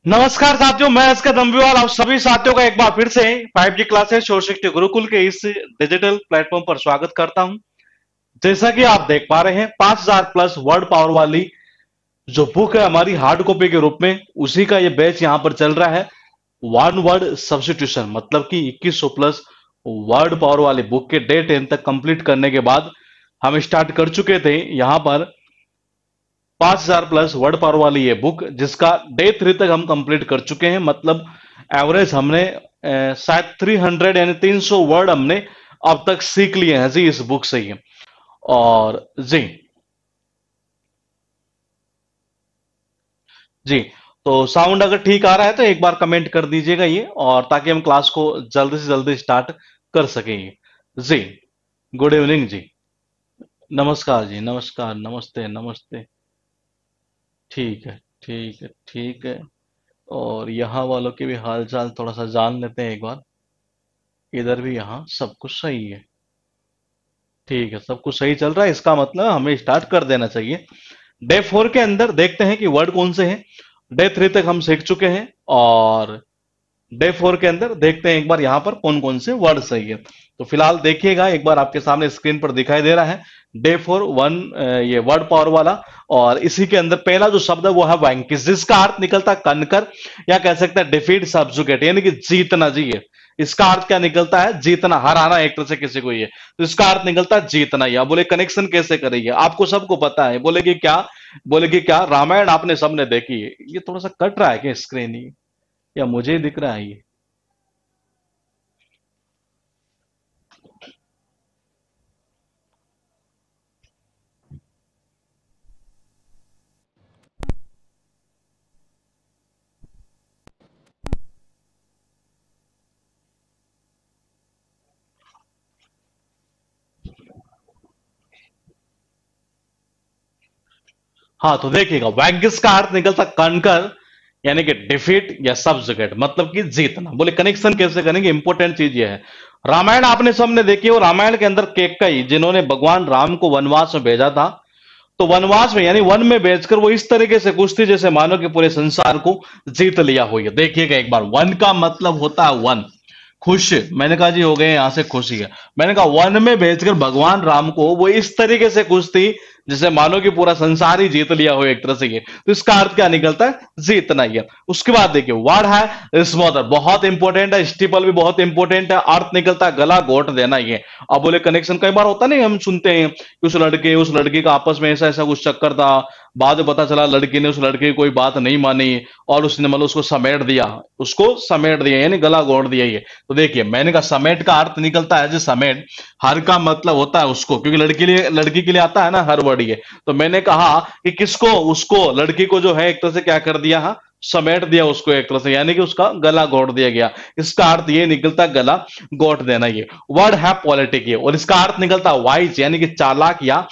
नमस्कार साथियों, मैं इसका दम्बीवाल आप सभी साथियों का एक बार फिर से 5G क्लासेस शोरशिष्ट गुरुकुल के इस डिजिटल प्लेटफॉर्म पर स्वागत करता हूं। जैसा कि आप देख पा रहे हैं, 5000 प्लस वर्ड पावर वाली जो बुक है हमारी हार्ड कॉपी के रूप में, उसी का ये बैच यहां पर चल रहा है। वन वर्ड सब्स्टिट्यूशन मतलब कि 2100 प्लस वर्ड पावर वाली बुक के डे 10 तक कंप्लीट करने के बाद हम स्टार्ट कर चुके थे यहां पर 5000 प्लस वर्ड पावर वाली ये बुक, जिसका डे 3 तक हम कंप्लीट कर चुके हैं। मतलब एवरेज हमने शायद 300 यानी 300 वर्ड हमने अब तक सीख लिए हैं जी इस बुक से ही। और जी जी, तो साउंड अगर ठीक आ रहा है तो एक बार कमेंट कर दीजिएगा ये, और ताकि हम क्लास को जल्दी से जल्दी स्टार्ट कर सकेंगे। जी, गुड इवनिंग जी। नमस्कार जी, नमस्कार, नमस्ते नमस्ते। ठीक है, ठीक है, ठीक है। और यहाँ वालों के भी हाल चाल थोड़ा सा जान लेते हैं एक बार। इधर भी यहाँ सब कुछ सही है। ठीक है, सब कुछ सही चल रहा है, इसका मतलब हमें स्टार्ट कर देना चाहिए। डे 4 के अंदर देखते हैं कि वर्ड कौन से हैं। डे 3 तक हम सीख चुके हैं, और डे 4 के अंदर देखते हैं एक बार यहाँ पर कौन कौन से वर्ड सही है। तो फिलहाल देखिएगा, एक बार आपके सामने स्क्रीन पर दिखाई दे रहा है डे 4 वन, ये वर्ड पावर वाला। और इसी के अंदर पहला जो शब्द है वो है वैंकिस, जिसका अर्थ निकलता है कनकर, या कह सकते हैं डिफीट सब्जुगेट, यानी कि जीतना जी है। इसका अर्थ क्या निकलता है? जीतना, हराना एक तरह से किसी को। ये तो इसका अर्थ निकलता है जीतना। या बोले कनेक्शन कैसे करेंगे, आपको सबको पता है। बोले कि क्या, बोले कि क्या रामायण आपने सबने देखी है। ये थोड़ा सा कट रहा है क्या स्क्रीन, ये या मुझे ही दिख रहा है ये? हाँ, तो देखिएगा, वैगिस का अर्थ निकलता कनकर, यानी कि डिफीट या सब्जुगेट, मतलब कि जीतना। बोले कनेक्शन कैसे करेंगे, इंपॉर्टेंट चीज ये है। रामायण आपने सबने देखी हो। रामायण के अंदर केकई, जिन्होंने भगवान राम को वनवास में भेजा था, तो वनवास में यानी वन में भेजकर वो इस तरीके से कुश्ती जैसे मानो कि पूरे संसार को जीत लिया हो। ये देखिएगा एक बार, वन का मतलब होता है वन, खुश। मैंने कहा जी हो गए यहां से खुशी है। मैंने कहा वन में भेजकर भगवान राम को वो इस तरीके से खुश थी जैसे मानो कि पूरा संसार ही जीत लिया हो एक तरह से। ये तो इसका अर्थ क्या निकलता है? जीतना ही है। उसके बाद देखिए वर्ड है स्मॉदर, बहुत इंपॉर्टेंट है। स्टीपल भी बहुत इंपॉर्टेंट है। अर्थ निकलता है गला घोट देना ही है। अब बोले कनेक्शन कई बार होता नहीं, हम सुनते हैं कि उस लड़के का आपस में ऐसा ऐसा कुछ चक्कर था, बाद में पता चला लड़की ने उस लड़के की कोई बात नहीं मानी, और उसने मतलब उसको समेट दिया यानी गला घोट दिया। ये तो देखिए, मैंने कहा समेट का अर्थ निकलता है जो समेट, हर का मतलब होता है उसको, क्योंकि लड़की के लिए आता है ना हर वर्ड ये। तो मैंने कहा कि किसको, उसको, लड़की को जो है एक तरह से क्या कर दिया, हाँ, समेट दिया उसको एक तरह से, यानी कि उसका गला घोट दिया गया। इसका अर्थ ये निकलता है गला घोट देना। ये वर्ड है पॉलिटिक, ये, और इसका अर्थ निकलता है वाइज, यानी कि चालाक या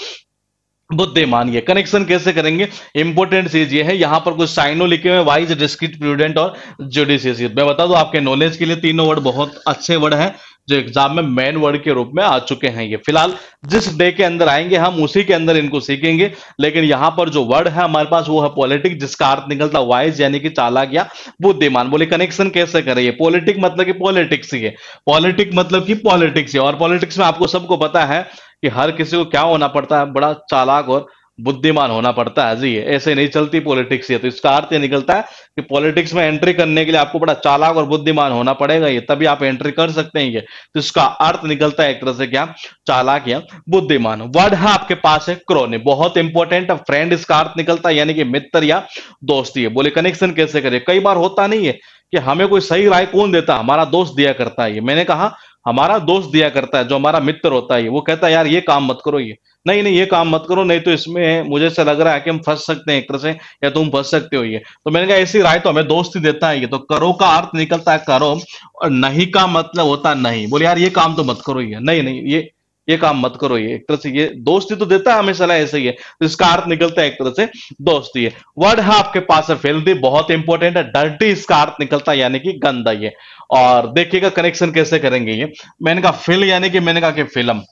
बुद्धिमान। ये कनेक्शन कैसे करेंगे, इंपॉर्टेंट चीज ये है। यहां पर कुछ साइनो लिखे हुए, वाइज, डिस्क्रीट, प्रूडेंट और जुडिशियस। मैं बता दूं आपके नॉलेज के लिए, तीनों वर्ड बहुत अच्छे वर्ड हैं जो एग्जाम में मेन वर्ड के रूप में आ चुके हैं। ये फिलहाल जिस डे के अंदर आएंगे हम उसी के अंदर इनको सीखेंगे। लेकिन यहां पर जो वर्ड है हमारे पास वो है पॉलिटिक, जिसका अर्थ निकलता वाइज, यानी कि चालाक या बुद्धिमान। बोले कनेक्शन कैसे करें, पॉलिटिक मतलब कि पॉलिटिक्स ही है। पॉलिटिक मतलब कि पॉलिटिक्स है। और पॉलिटिक्स में आपको सबको पता है कि हर किसी को क्या होना पड़ता है, बड़ा चालाक और बुद्धिमान होना पड़ता है जी। ऐसे नहीं चलती पॉलिटिक्स। ये तो इसका अर्थ ये निकलता है कि पॉलिटिक्स में एंट्री करने के लिए आपको बड़ा चालाक और बुद्धिमान होना पड़ेगा, ये तभी आप एंट्री कर सकते हैं। ये तो इसका अर्थ निकलता है एक तरह से क्या, चालाक या बुद्धिमान। वर्ड है आपके पास है क्रोनी, बहुत इंपॉर्टेंट है। फ्रेंड इसका अर्थ निकलता है यानी कि मित्र या दोस्ती है। बोले कनेक्शन कैसे करें, कई बार होता नहीं है कि हमें कोई सही राय कौन देता, हमारा दोस्त दिया करता है। ये मैंने कहा हमारा दोस्त दिया करता है, जो हमारा मित्र होता है। वो कहता है यार ये काम मत करो, ये नहीं नहीं ये काम मत करो, नहीं तो इसमें मुझे ऐसा लग रहा है कि हम फंस सकते हैं एक तरह से, या तुम फंस सकते हो। ये तो मैंने कहा ऐसी राय तो हमें दोस्त ही देता है। ये तो करो का अर्थ निकलता है करो, और नहीं का मतलब होता है नहीं। बोले यार ये काम तो मत करो, ये नहीं नहीं ये काम मत करो। ये एक तरह से ये दोस्ती तो देता है हमें सलाह, ऐसे ही है। तो इसका अर्थ निकलता है एक तरह से दोस्ती है। वर्ड है आपके पास है फिल्दी, बहुत इंपॉर्टेंट है। डर्टी इसका अर्थ निकलता है यानी कि गंदा। ये और देखिएगा कनेक्शन कैसे करेंगे। ये मैंने कहा फिल, यानी कि मैंने कहा कि फिल्म।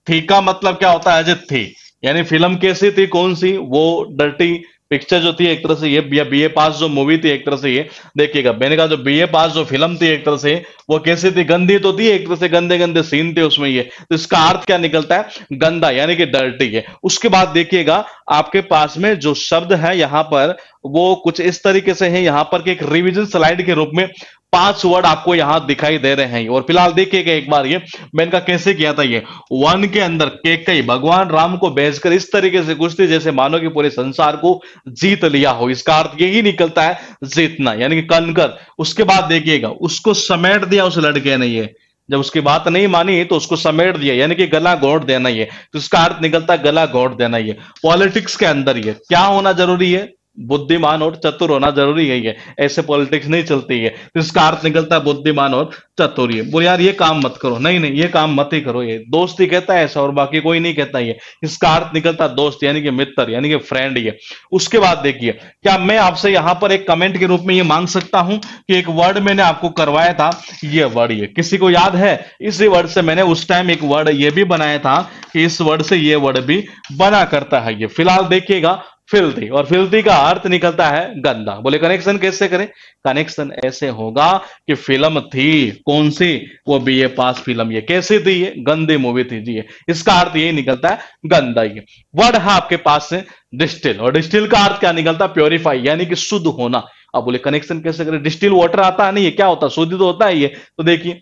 थी का मतलब क्या होता है, एज ए थी, यानी फिल्म कैसी थी, कौन सी, वो डर्टी पिक्चर जो थी एक तरह से ये, बीए पास जो मूवी थी एक तरह से ये, देखिएगा मैंने कहा जो बीए पास जो फिल्म थी एक तरह से वो कैसी थी, गंदी तो थी एक तरह से, गंदे गंदे सीन थे उसमें ये, तो इसका अर्थ क्या निकलता है, गंदा यानी कि डर्टी है। उसके बाद देखिएगा आपके पास में जो शब्द है यहां पर वो कुछ इस तरीके से है, यहां पर कि एक रिवीजन स्लाइड के रूप में 5 वर्ड आपको यहां दिखाई दे रहे हैं। और फिलहाल देखिएगा एक बार ये मैंने कहा कैसे किया था, ये वन के अंदर केकई भगवान राम को भेजकर इस तरीके से कुछ थी जैसे मानो कि पूरे संसार को जीत लिया हो, इसका अर्थ यही निकलता है जीतना यानी कि कनकर। उसके बाद देखिएगा उसको समेट दिया उस लड़के ने, ये जब उसकी बात नहीं मानी तो उसको समेट दिया यानी कि गला घोट देना, ये तो इसका अर्थ निकलता है गला घोट देना। ये पॉलिटिक्स के अंदर ये क्या होना जरूरी है, बुद्धिमान और चतुर होना जरूरी है, ये ऐसे पॉलिटिक्स नहीं चलती है, तो इसका अर्थ निकलता है बुद्धिमान और चतुर। ये बोले यार ये काम मत करो, नहीं नहीं ये काम मत ही करो, ये दोस्त ही कहता है ऐसा और बाकी कोई नहीं कहता, ये इसका अर्थ निकलता है दोस्त यानी कि मित्र यानी कि फ्रेंड। ये उसके बाद देखिए क्या मैं आपसे यहां पर एक कमेंट के रूप में ये मांग सकता हूं कि एक वर्ड मैंने आपको करवाया था, ये वर्ड ये किसी को याद है, इसी वर्ड से मैंने उस टाइम एक वर्ड ये भी बनाया था कि इस वर्ड से ये वर्ड भी बना करता है ये। फिलहाल देखिएगा फिल्थी, और फिल्थी का अर्थ निकलता है गंदा। बोले कनेक्शन कैसे करें, कनेक्शन ऐसे होगा कि फिल्म थी कौन सी, वो बीए पास फिल्म, ये कैसी थी, ये गंदी मूवी थी जी, इसका अर्थ यही निकलता है गंदा। ये वर्ड है आपके पास से डिस्टिल, और डिस्टिल का अर्थ क्या निकलता है प्योरीफाई यानी कि शुद्ध होना। अब बोले कनेक्शन कैसे करें, डिस्टिल वाटर आता है नहीं, ये क्या होता है, शुद्ध तो होता है ये, तो देखिए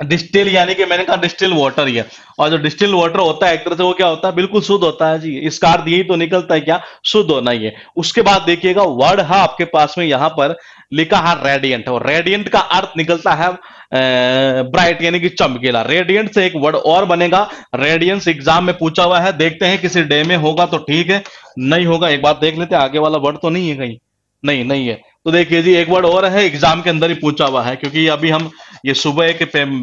डिस्टिल यानी कि मैंने कहा डिस्टिल वाटर ही है, और जो डिस्टिल वाटर होता है एक तरह से वो क्या होता है, बिल्कुल शुद्ध होता है जी, इसका अर्थ यही तो निकलता है क्या, शुद्ध होना ही है। उसके बाद देखिएगा वर्ड है आपके पास में यहां पर लिखा है रेडियंट, और रेडियंट का अर्थ निकलता है ब्राइट यानी कि चमकीला। रेडियंट से एक वर्ड और बनेगा, रेडियंस एग्जाम में पूछा हुआ है, देखते हैं किसी डे में होगा तो ठीक है, नहीं होगा एक बार देख लेते हैं, आगे वाला वर्ड तो नहीं है कहीं, नहीं नहीं है, तो देखिए जी एक वर्ड और है एग्जाम के अंदर ही पूछा हुआ है, क्योंकि अभी हम ये सुबह एक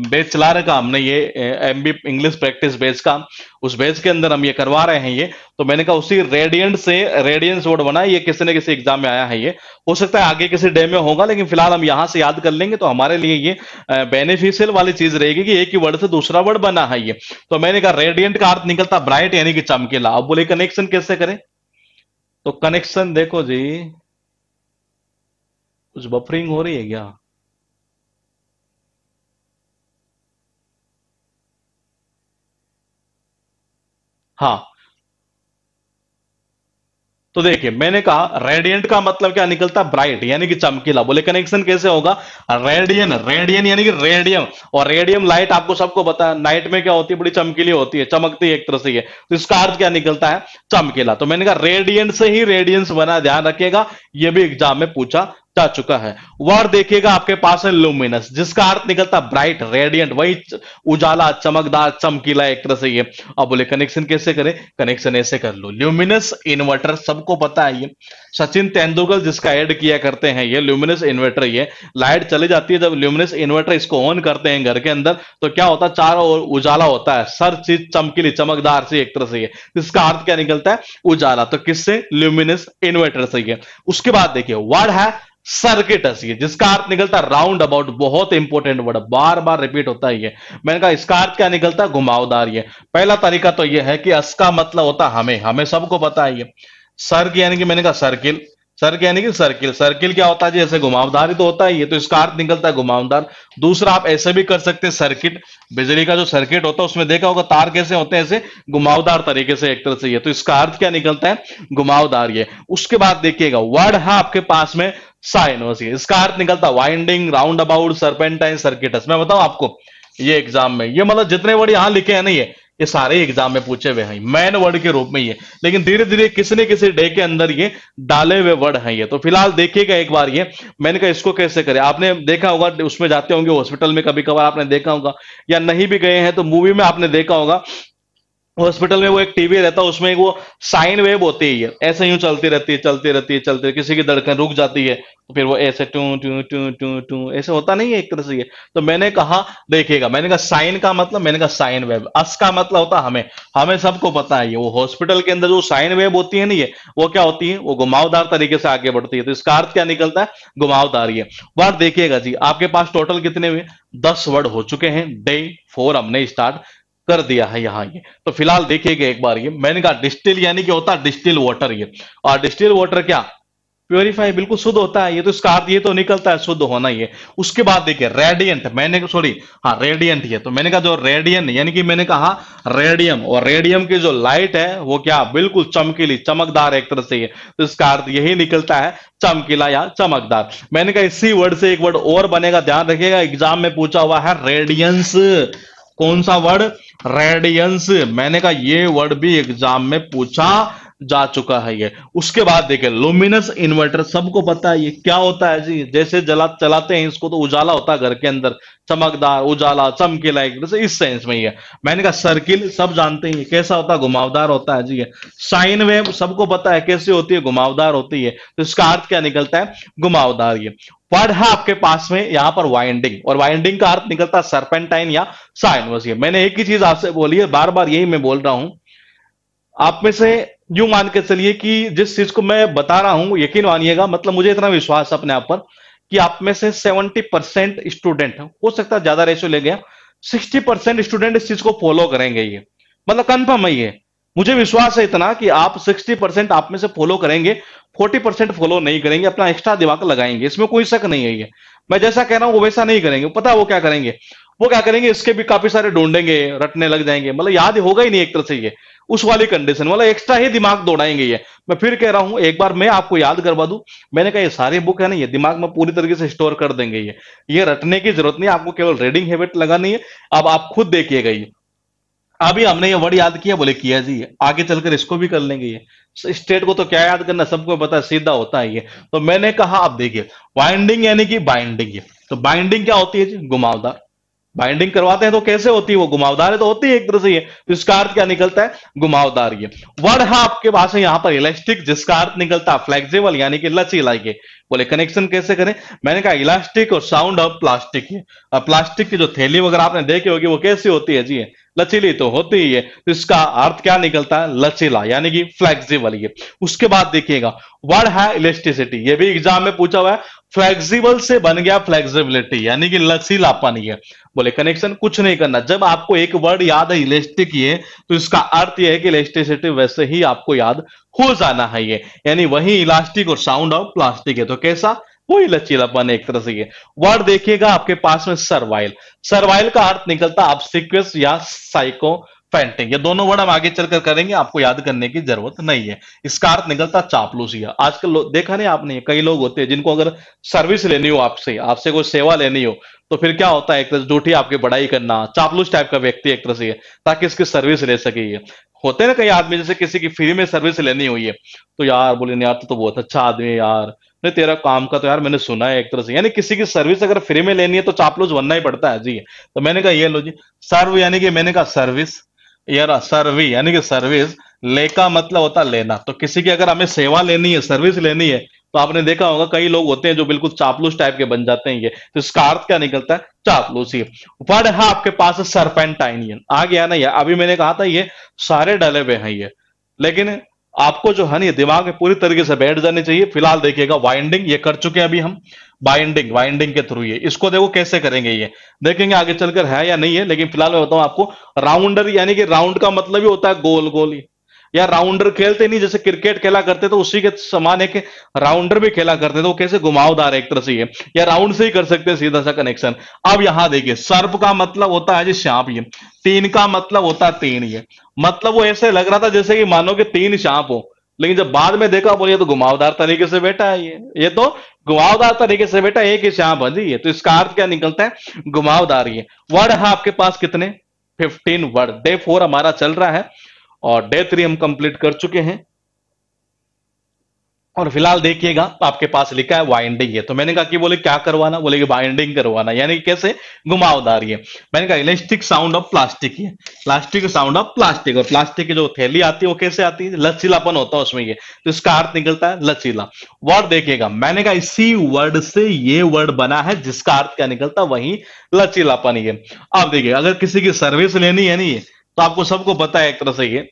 बैच चला रहे का हमने ये एमबी इंग्लिश प्रैक्टिस बैच का, उस बैच के अंदर हम ये करवा रहे हैं ये, तो मैंने कहा उसी रेडियंट से रेडियंस वर्ड बना, ये किसी न किसी एग्जाम में आया है, ये हो सकता है आगे किसी डे में होगा, लेकिन फिलहाल हम यहां से याद कर लेंगे तो हमारे लिए ये बेनिफिशियल वाली चीज रहेगी कि एक ही वर्ड से दूसरा वर्ड बना है ये। तो मैंने कहा रेडियंट का अर्थ निकलता ब्राइट यानी कि चमकीला। अब बोले कनेक्शन कैसे करें, तो कनेक्शन देखो जी, कुछ बफरिंग हो रही है क्या, हाँ तो देखिए मैंने कहा रेडियंट का मतलब क्या निकलता है ब्राइट यानी कि चमकीला। बोले कनेक्शन कैसे होगा, रेडियन, रेडियन यानी कि रेडियम, और रेडियम लाइट आपको सबको पता है नाइट में क्या होती है, बड़ी चमकीली होती है, चमकती है एक तरह से ये, तो इसका अर्थ क्या निकलता है चमकीला। तो मैंने कहा रेडियंट से ही रेडियंस बना, ध्यान रखिएगा, ये भी एग्जाम में पूछा जा चुका है। वर्ड देखिएगा आपके पास है लुमिनस, जिसका अर्थ निकलता ब्राइट, रेडियंट, वही उजाला, चमकदार, चमकीला एक तरह से ये। अब बोले कनेक्शन कैसे करें, कनेक्शन ऐसे कर लो, ल्यूमिनस इन्वर्टर सबको पता है ये, सचिन तेंदुलकर जिसका ऐड किया करते हैं, ये ल्यूमिनस इन्वर्टर, ये लाइट चली जाती है जब ल्यूमिनस इन्वर्टर इसको ऑन करते हैं घर के अंदर, तो क्या होता है चारों ओर उजाला होता है, सर चीज चमकीली चमकदार से एक तरह से ये, इसका अर्थ क्या निकलता है उजाला, तो किससे, ल्यूमिनस इन्वर्टर से ये। उसके बाद देखिए वर्ड है सर्किटस, ये जिसका अर्थ निकलता है राउंड अबाउट, बहुत इंपॉर्टेंट वर्ड, बार बार रिपीट होता है ये। मैंने कहा इसका अर्थ क्या निकलता है घुमावदार। ये पहला तरीका तो ये है कि अस का मतलब होता है हमें, हमें सबको पता है ये, सर्क यानी कि मैंने कहा सर्किल, सर्क यानी कि सर्किल, सर्किल क्या होता है जी, ऐसे घुमावदार ही तो होता है ये, तो इसका अर्थ निकलता है घुमावदार। दूसरा आप ऐसे भी कर सकते हैं सर्किट, बिजली का जो सर्किट होता है उसमें देखा होगा तार कैसे होते हैं, ऐसे घुमावदार तरीके से एक तरह से ये, तो इसका अर्थ क्या निकलता है घुमावदार ये। उसके बाद देखिएगा वर्ड है आपके पास में साइनोस, इसका अर्थ निकलता winding, round about, serpentine, circuits. मैं बताऊं आपको ये एग्जाम में, ये मतलब जितने वर्ड यहां लिखे हैं ना ये सारे एग्जाम में पूछे हुए हैं मैन वर्ड के रूप में ये, लेकिन धीरे धीरे किसी न किसी डे के अंदर ये डाले हुए वर्ड हैं ये। तो फिलहाल देखिएगा एक बार ये, मैंने कहा इसको कैसे करें, आपने देखा होगा उसमें जाते होंगे हॉस्पिटल में, कभी कभार आपने देखा होगा, या नहीं भी गए हैं तो मूवी में आपने देखा होगा, हॉस्पिटल में वो एक टीवी रहता है, उसमें एक वो साइन वेव होती है, ऐसे यूं चलती रहती है, चलती रहती है, चलती है, किसी की धड़कन रुक जाती है तो फिर वो ऐसे टू टू टू टू टू ऐसे होता नहीं है एक तरह से ये। तो मैंने कहा देखिएगा, मैंने कहा साइन का मतलब, मैंने कहा साइन वेव, अस का मतलब होता हमें, हमें सबको पता है ये, वो हॉस्पिटल के अंदर जो साइन वेव होती है ना ये, वो क्या होती है, वो घुमावदार तरीके से आगे बढ़ती है, तो इसका अर्थ क्या निकलता है घुमावदार ये। वर्ड देखिएगा जी आपके पास टोटल कितने हुए, 10 वर्ड हो चुके हैं, डे 4 हमने स्टार्ट कर दिया है यहाँ ये। तो फिलहाल देखिएगा एक बार, ये मैंने कहा डिस्टिल यानी कि होता है डिस्टिल वाटर ये। और डिस्टिल वाटर क्या, प्योरीफाई, बिल्कुल शुद्ध होता है ये। तो इसका अर्थ ये तो निकलता है शुद्ध होना ही है। उसके बाद देखिए रेडियंट, मैंने सॉरी हाँ रेडियंट ये, तो मैंने कहा जो रेडियन यानी कि मैंने कहा रेडियम, और रेडियम की जो लाइट है वो क्या, बिल्कुल चमकीली चमकदार एक तरह से ये। तो इसका अर्थ यही निकलता है चमकीला या चमकदार। मैंने कहा इसी वर्ड से एक वर्ड और बनेगा, ध्यान रखिएगा, एग्जाम में पूछा हुआ है, रेडियंस। कौन सा वर्ड, रेडियंस। मैंने कहा ये वर्ड भी एग्जाम में पूछा जा चुका है ये। उसके बाद देखिए लुमिनस इन्वर्टर, सबको पता है ये क्या होता है जी, जैसे जला चलाते हैं इसको तो उजाला होता है घर के अंदर, चमकदार उजाला चमकीला एक तरह से, इस सेंस में ही है। मैंने कहा सर्किल, सब जानते हैं कैसा होता है, घुमावदार होता है जी ये। साइन वेव सबको पता है कैसे होती है, घुमावदार होती है। तो इसका अर्थ क्या निकलता है, घुमावदार ये। वर्ड है आपके पास में यहां पर वाइंडिंग, और वाइंडिंग का अर्थ निकलता है सर्पेंटाइन या साइनवस। ये मैंने एक ही चीज आपसे बोली है, बार बार यही मैं बोल रहा हूं। आप में से यूं मान के चलिए कि जिस चीज को मैं बता रहा हूं यकीन मानिएगा, मतलब मुझे इतना विश्वास अपने आप पर कि आप में से 70% स्टूडेंट, हो सकता है ज्यादा रेशियो ले गया, 60% स्टूडेंट इस चीज को फॉलो करेंगे ये, मतलब कंफर्म है ये। मुझे विश्वास है इतना कि आप 60% आप में से फॉलो करेंगे, 40% फॉलो नहीं करेंगे, अपना एक्स्ट्रा दिमाग लगाएंगे, इसमें कोई शक नहीं है ये। मैं जैसा कह रहा हूं वो वैसा नहीं करेंगे। पता है वो क्या करेंगे, वो क्या करेंगे, इसके भी काफी सारे ढूंढेंगे, रटने लग जाएंगे, मतलब याद होगा ही नहीं एक तरह से ये, उस वाली कंडीशन, मतलब एक्स्ट्रा ही दिमाग दौड़ाएंगे ये। मैं फिर कह रहा हूं, एक बार मैं आपको याद करवा दूं, मैंने कहा ये सारी बुक है ना, ये दिमाग में पूरी तरीके से स्टोर कर देंगे ये रटने की जरूरत नहीं है आपको, केवल रीडिंग हैबिट लगानी है। अब आप खुद देखिएगा ये, अभी हमने ये वर्ड याद किया, बोले किया जी, आगे चलकर इसको भी कर लेंगे ये। स्टेट को तो क्या याद करना, सबको पता है, सीधा होता है ये। तो मैंने कहा अब देखिए वाइंडिंग यानी कि बाइंडिंग है। तो बाइंडिंग क्या होती है जी, घुमावदार। बाइंडिंग करवाते हैं तो कैसे होती है, वो घुमावदार है तो होती है एक तरह से ये। तो इसका अर्थ क्या निकलता है, घुमावदार ये। वर्ड है आपके पास है यहां पर इलास्टिक, जिसका अर्थ निकलता है फ्लेक्सिबल यानी कि लचीला ये। बोले कनेक्शन कैसे करें, मैंने कहा इलास्टिक और साउंड ऑफ प्लास्टिक है। अब प्लास्टिक की जो थैली वगैरह आपने देखी होगी वो कैसी होती है जी, लचीली तो होती ही है। तो इसका अर्थ क्या निकलता है, लचीला यानी कि फ्लेक्सिबल ये। उसके बाद देखिएगा वर्ड है इलेस्टिसिटी, ये भी एग्जाम में पूछा हुआ है। फ्लेक्सिबल से बन गया फ्लेक्सिबिलिटी यानी कि लचीलापन ये। बोले कनेक्शन कुछ नहीं करना, जब आपको एक वर्ड याद है इलेस्टिक ये, तो इसका अर्थ ये है कि इलेस्टिसिटी वैसे ही आपको याद हो जाना है ये, यानी वही इलास्टिक और साउंड ऑफ प्लास्टिक है। तो कैसा, वही लचीलापन एक तरह से ये। वर्ड देखिएगा आपके पास में सर्वाइल, सर्वाइल का अर्थ निकलता है ऑब्सिक्वस या साइको फेंटिंग। ये दोनों वर्ड हम आगे चलकर करेंगे, आपको याद करने की जरूरत नहीं है। इसका अर्थ निकलता चापलूसी। आजकल देखा नहीं आपने, कई लोग होते हैं जिनको अगर सर्विस लेनी हो आपसे, आपसे कोई सेवा लेनी हो, तो फिर क्या होता है, एक तरह से झूठी आपकी बड़ाई करना, चापलूस टाइप का व्यक्ति एक तरह से, ताकि इसकी सर्विस ले सके ये। होते हैं ना कई आदमी, जैसे किसी की फ्री में सर्विस लेनी हुई है, तो यार बोले यार तो बहुत अच्छा आदमी है यार, नहीं तेरा काम का तो यार मैंने सुना है एक तरह से, यानी किसी की सर्विस अगर फ्री में लेनी है तो चापलूस बनना ही पड़ता है जी। तो मैंने कहा ये लो जी, सर्व यानी कि मैंने कहा सर्विस, यार सर्वी यानी कि सर्विस, ले का मतलब होता है लेना। तो किसी की अगर हमें सेवा लेनी है, सर्विस लेनी है, तो आपने देखा होगा कई लोग होते हैं जो बिल्कुल चापलूस टाइप के बन जाते हैं ये। तो इसका अर्थ क्या निकलता है, चापलूसी। वर्ड है आपके पास सरपेंटाइन, आ गया ना ये। अभी मैंने कहा था ये सारे डले हुए हैं ये, लेकिन आपको जो है ना ये दिमाग में पूरी तरीके से बैठ जानी चाहिए। फिलहाल देखिएगा वाइंडिंग ये कर चुके हैं अभी हम, बाइंडिंग, वाइंडिंग के थ्रू ये, इसको देखो कैसे करेंगे ये, देखेंगे आगे चलकर है या नहीं है। लेकिन फिलहाल मैं बताऊं आपको, राउंडर यानी कि राउंड का मतलब ही होता है गोल गोल ही, या राउंडर खेलते नहीं, जैसे क्रिकेट खेला करते तो उसी के समान है कि राउंडर भी खेला करते तो कैसे घुमावदार एक तरह से ये, या राउंड से ही कर सकते हैं सीधा सा कनेक्शन। अब यहां देखिए सर्प का मतलब होता है जी सांप ये, तीन का मतलब होता है तीन ये, मतलब वो ऐसे लग रहा था जैसे कि मानो कि तीन सांप हो, लेकिन जब बाद में देखा बोलिए तो घुमावदार तरीके से बैठा है ये तो घुमावदार तरीके से बैठा एक ही सांप है जी ये। तो इसका अर्थ क्या निकलता है, घुमावदार ये। वर्ड है आपके पास कितने, 15 वर्ड। डे 4 हमारा चल रहा है और डे 3 हम कंप्लीट कर चुके हैं। और फिलहाल देखिएगा आपके पास लिखा है वाइंडिंग है, तो मैंने कहा कि बोले क्या करवाना, बोले कि वाइंडिंग करवाना, यानी कि कैसे, घुमावदार ये। मैंने कहा इलास्टिक साउंड ऑफ प्लास्टिक है, प्लास्टिक साउंड ऑफ प्लास्टिक, और प्लास्टिक की जो थैली आती है वो कैसे आती है, लचीलापन होता है उसमें ये, तो इसका अर्थ निकलता है लचीला। वर्ड देखिएगा, मैंने कहा इसी वर्ड से ये वर्ड बना है जिसका अर्थ क्या निकलता है, वही लचीलापन ये। अब देखिए अगर किसी की सर्विस लेनी है नहीं है, तो आपको सबको पता है एक तरह से ये,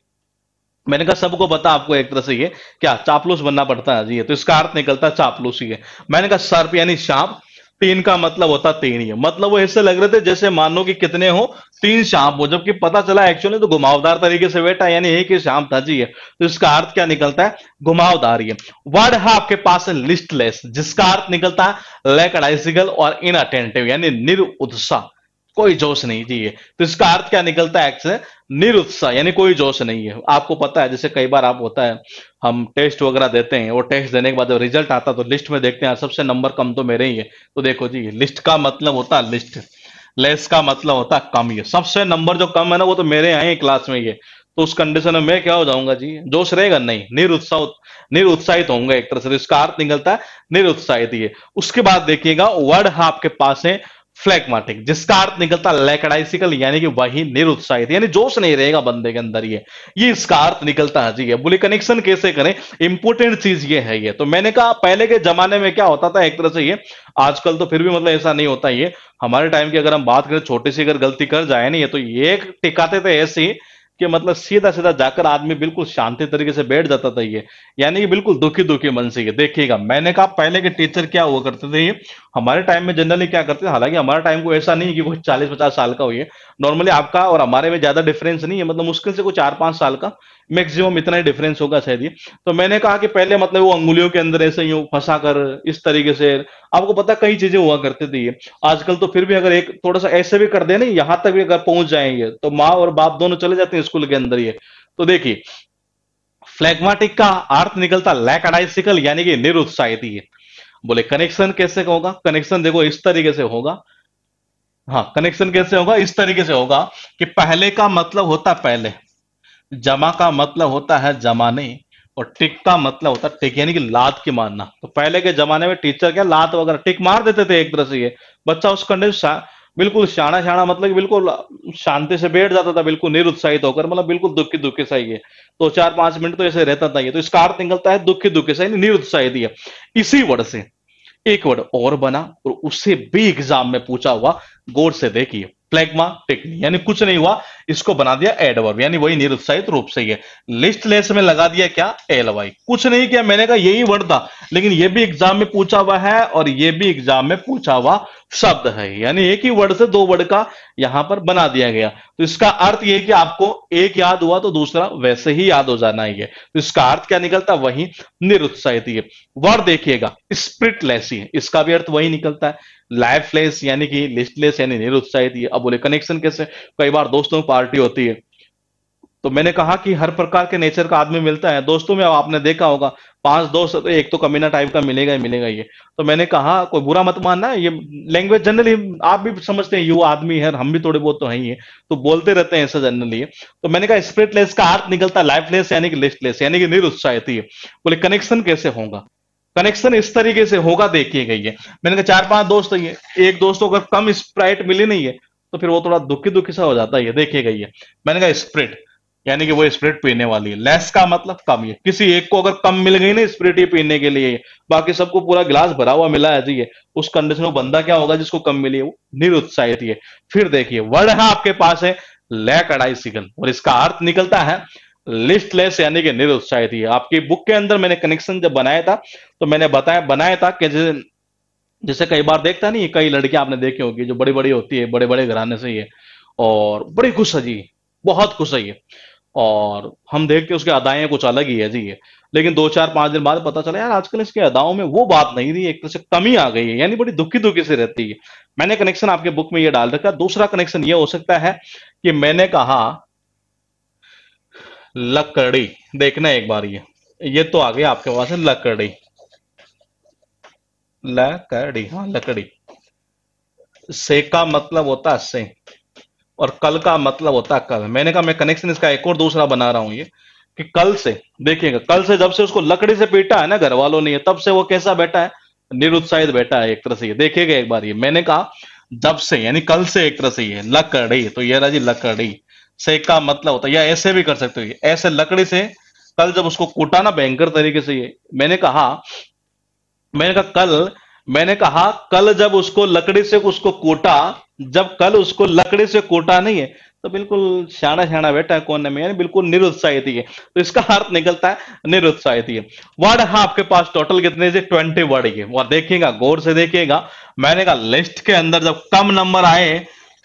मैंने कहा सबको पता आपको एक तरह से ये क्या, चापलूस बनना पड़ता है जी। तो इसका अर्थ निकलता है चापलूसी है। मैंने कहा सर्प यानी सांप, तीन का मतलब होता तीन ही है, मतलब वो ऐसे लग रहे थे जैसे मानो कि कितने हो, तीन सांप हो, जबकि पता चला एक्चुअली तो घुमावदार तरीके से बैठा, यानी एक ही सांप था जी है। तो इसका अर्थ क्या निकलता है, घुमावदार। ये वर्ड है आपके पास है लिस्टलेस, जिसका अर्थ निकलता है लैकडाइसिकल और इनअटेंटिव, यानी निरुत्साह, कोई जोश नहीं जी। तो इसका अर्थ क्या निकलता है एक्चुअली, निरुत्साह, यानी कोई जोश नहीं है। आपको पता है जैसे कई बार आप होता है हम टेस्ट वगैरह देते हैं, और टेस्ट देने के बाद जब रिजल्ट आता है तो लिस्ट में देखते हैं सबसे नंबर कम तो मेरे ही है। तो देखो जी, लिस्ट का मतलब होता है लिस्ट, लेस का मतलब होता है कम। ये सबसे नंबर जो कम है ना वो तो मेरे आए क्लास में। ये तो उस कंडीशन में मैं क्या हो जाऊंगा जी, जोश रहेगा नहीं, निरुत्साहित होऊंगा एक तरह से। तो इसका अर्थ निकलता है निरुत्साहित। ये उसके बाद देखिएगा वर्ड है आपके पास है फ्लैगमाटिक, जिसका अर्थ निकलता है लैकडाइसिकल, यानी कि वही निरुत्साहित, यानी जोश नहीं रहेगा बंदे के अंदर। ये इसका अर्थ निकलता है जी। बोले कनेक्शन कैसे करें, इंपोर्टेंट चीज ये है। ये तो मैंने कहा पहले के जमाने में क्या होता था एक तरह से, ये आजकल तो फिर भी मतलब ऐसा नहीं होता। ये हमारे टाइम की अगर हम बात करें, छोटी सी अगर गलती कर जाए नहीं, तो ये टिकाते थे ऐसे ही कि मतलब सीधा सीधा जाकर आदमी बिल्कुल शांति तरीके से बैठ जाता था। ये यानी कि बिल्कुल दुखी दुखी मन से। ये देखिएगा, मैंने कहा पहले के टीचर क्या हुआ करते थे, ये हमारे टाइम में जनरली क्या करते थे, हालांकि हमारे टाइम को ऐसा नहीं है कि कोई 40-50 साल का हो। ये नॉर्मली आपका और हमारे में ज्यादा डिफरेंस नहीं है, मतलब मुश्किल से कोई 4-5 साल का मैक्सिमम इतना ही डिफरेंस होगा शायद। ये तो मैंने कहा कि पहले मतलब वो अंगुलियों के अंदर ऐसे यूं फंसा कर इस तरीके से, आपको पता कई चीजें हुआ करती थी। ये आजकल तो फिर भी अगर एक थोड़ा सा ऐसे भी कर दे ना, यहां तक भी अगर पहुंच जाएंगे तो माँ और बाप दोनों चले जाते हैं स्कूल के अंदर। ये तो देखिए, फ्लैग्माटिक का अर्थ निकलता लैकडाइसिकल, यानी कि निरुत्साहित। ये बोले कनेक्शन कैसे होगा, कनेक्शन देखो इस तरीके से होगा। हाँ, कनेक्शन कैसे होगा, इस तरीके से होगा कि पहले का मतलब होता पहले, जमा का मतलब होता है जमाने, और टिक का मतलब होता है टिक, यानी कि लात के मारना। तो पहले के जमाने में टीचर क्या लात वगैरह टिक मार देते थे एक तरह से। ये बच्चा उस कंडीशन बिल्कुल शाना शाना, मतलब कि बिल्कुल शांति से बैठ जाता था, बिल्कुल निरुत्साहित होकर, मतलब बिल्कुल दुखी दुखी सा। ये तो 4-5 मिनट तो ऐसे रहता था। ये तो इसका अर्थ निकलता है दुखी दुखी सा, यानी निरुत्साहित। ये इसी वर्ड से एक वर्ड और बना, और उससे भी एग्जाम में पूछा हुआ, गौर से देखिए, फ्लैग्मा टेक्नी, यानी कुछ नहीं हुआ, इसको बना दिया एडवर्ब, यानी वही निरुत्साहित रूप से। ये लिस्टलेस में लगा दिया क्या, एल वाई, कुछ नहीं किया, मैंने कहा यही वर्ड था, लेकिन ये भी एग्जाम में पूछा हुआ है और ये भी एग्जाम में पूछा हुआ शब्द है, यानी एक ही वर्ड से दो वर्ड का यहां पर बना दिया गया। तो इसका अर्थ ये कि आपको एक याद हुआ तो दूसरा वैसे ही याद हो जाना है। तो इसका अर्थ क्या निकलता, वही निरुत्साहित। ये वर्ड देखिएगा स्पिरिटलेस, ही इसका भी अर्थ वही निकलता है लाइफलेस, यानी कि लिस्टलेस, यानी निरुत्साहित। ये अब बोले कनेक्शन कैसे, कई बार दोस्तों की पार्टी होती है, तो मैंने कहा कि हर प्रकार के नेचर का आदमी मिलता है दोस्तों में। अब आपने देखा होगा 5 दोस्त तो एक तो कमीना टाइप का मिलेगा ही मिलेगा। ये तो मैंने कहा कोई बुरा मत मानना, ये लैंग्वेज जनरली आप भी समझते हैं, यू आदमी है, हम भी थोड़े बहुत तो हैं ही है, तो बोलते रहते हैं ऐसा जनरली। तो मैंने कहा स्पिरिटलेस का अर्थ निकलता है लाइफलेस, यानी कि लिस्टलेस, यानी कि निरुत्साहित। बोले कनेक्शन कैसे होगा, कनेक्शन इस तरीके से होगा, देखिए गई है। मैंने कहा 4-5 दोस्त है, एक दोस्त को अगर कम स्प्राइट मिली नहीं है तो फिर वो थोड़ा दुखी दुखी सा हो जाता है। देखिए गई है, मैंने कहा स्प्रिट, यानी कि वो स्प्रिट पीने वाली है। लेस का मतलब कम, है किसी एक को अगर कम मिल गई ना स्प्रिट ये पीने के लिए, बाकी सबको पूरा गिलास भरा हुआ मिला है जी, उस कंडीशन में बंदा क्या होगा जिसको कम मिली है, वो निरुत्साहित। है फिर देखिए वर्ड है आपके पास है लैकडाइसिकल, और इसका अर्थ निकलता है लिस्टलेस, यानी कि निरुत्साहित। है आपकी बुक के अंदर मैंने कनेक्शन जब बनाया था तो मैंने बनाया था कि जैसे कई बार देखता नहीं, कई लड़कियां आपने देखी होगी जो बड़ी बड़ी होती है, बड़े बड़े घराने से, ये और बड़ी खुश है जी, बहुत खुश है ये, और हम देख के उसके अदाएं कुछ अलग ही है जी ये। लेकिन 2-4-5 दिन बाद पता चला यार आजकल इसके अदाओं में वो बात नहीं रही, एक तरह से कमी आ गई है, यानी बड़ी दुखी दुखी से रहती है। मैंने कनेक्शन आपके बुक में ये डाल रखा। दूसरा कनेक्शन ये हो सकता है कि मैंने कहा लकड़ी, देखना एक बार, ये तो आ गया आपके पास है लकड़ी, लकड़ी, हाँ लकड़ी, से का मतलब होता है से, और कल का मतलब होता है कल। मैंने कहा मैं कनेक्शन इसका एक और दूसरा बना रहा हूं, ये कि कल से, देखिएगा कल से जब से उसको लकड़ी से पीटा है ना घर वालों ने, तब से वो कैसा बैठा है, निरुत्साहित बैठा है एक तरह से। ये देखिएगा एक बार, ये मैंने कहा जब से, यानी कल से एक तरह से, ये लकड़ी, तो ये रहा जी लकड़ी। से का मतलब होता है, या ऐसे भी कर सकते हो, ये ऐसे लकड़ी से कल जब उसको कूटा ना भयंकर तरीके से। ये मैंने कहा कल जब उसको लकड़ी से उसको कूटा, जब कल उसको लकड़ी से कूटा नहीं है तो बिल्कुल शाना शाना बेटा कौन है, यानी बिल्कुल निरुत्साहित ही है। तो इसका अर्थ निकलता है निरुत्साहित ही है। वर्ड है आपके पास टोटल कितने से 20 वर्ड ही है। और देखिएगा गौर से देखिएगा, मैंने कहा लिस्ट के अंदर जब कम नंबर आए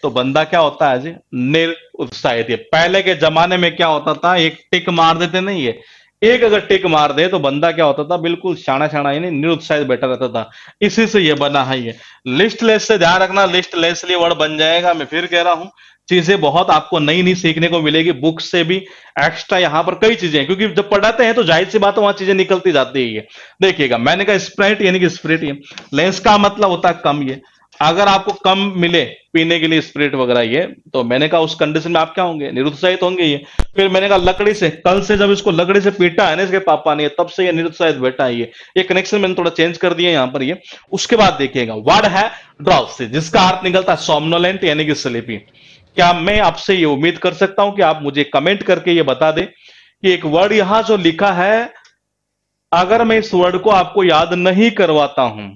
तो बंदा क्या होता है जी, निरुत्साहित है। पहले के जमाने में क्या होता था, एक टिक मार देते नहीं है, एक अगर टिक मार दे तो बंदा क्या होता था, बिल्कुल शाना शाना यानी निरुत्साहित बैठा रहता था। इसी से ये बना है ये लिस्ट लेस। से ध्यान रखना, लिस्ट लेस लिए वर्ड बन जाएगा। मैं फिर कह रहा हूं, चीजें बहुत आपको नई नई सीखने को मिलेगी बुक से भी। एक्स्ट्रा यहाँ पर कई चीजें हैं, क्योंकि जब पढ़ाते हैं तो जाहिर सी बात है वहां चीजें निकलती जाती है। देखिएगा मैंने कहा स्प्राइट यानी कि स्प्रिट, ये लेस का मतलब होता है कम। ये अगर आपको कम मिले पीने के लिए स्प्रिट वगैरह ये, तो मैंने कहा उस कंडीशन में आप क्या होंगे, निरुत्साहित होंगे ये। फिर मैंने कहा लकड़ी से, कल से जब इसको लकड़ी से पीटा है ना इसके पापा ने, तब से ये निरुत्साहित बैठा है ये कनेक्शन मैंने थोड़ा चेंज कर दिया यहाँ पर ये। उसके बाद देखिएगा वर्ड है ड्रॉप्सी, जिसका अर्थ निकलता है सोमनोलेंट यानी कि स्लीपी। क्या मैं आपसे ये उम्मीद कर सकता हूं कि आप मुझे कमेंट करके ये बता दें कि एक वर्ड यहां जो लिखा है, अगर मैं इस वर्ड को आपको याद नहीं करवाता हूं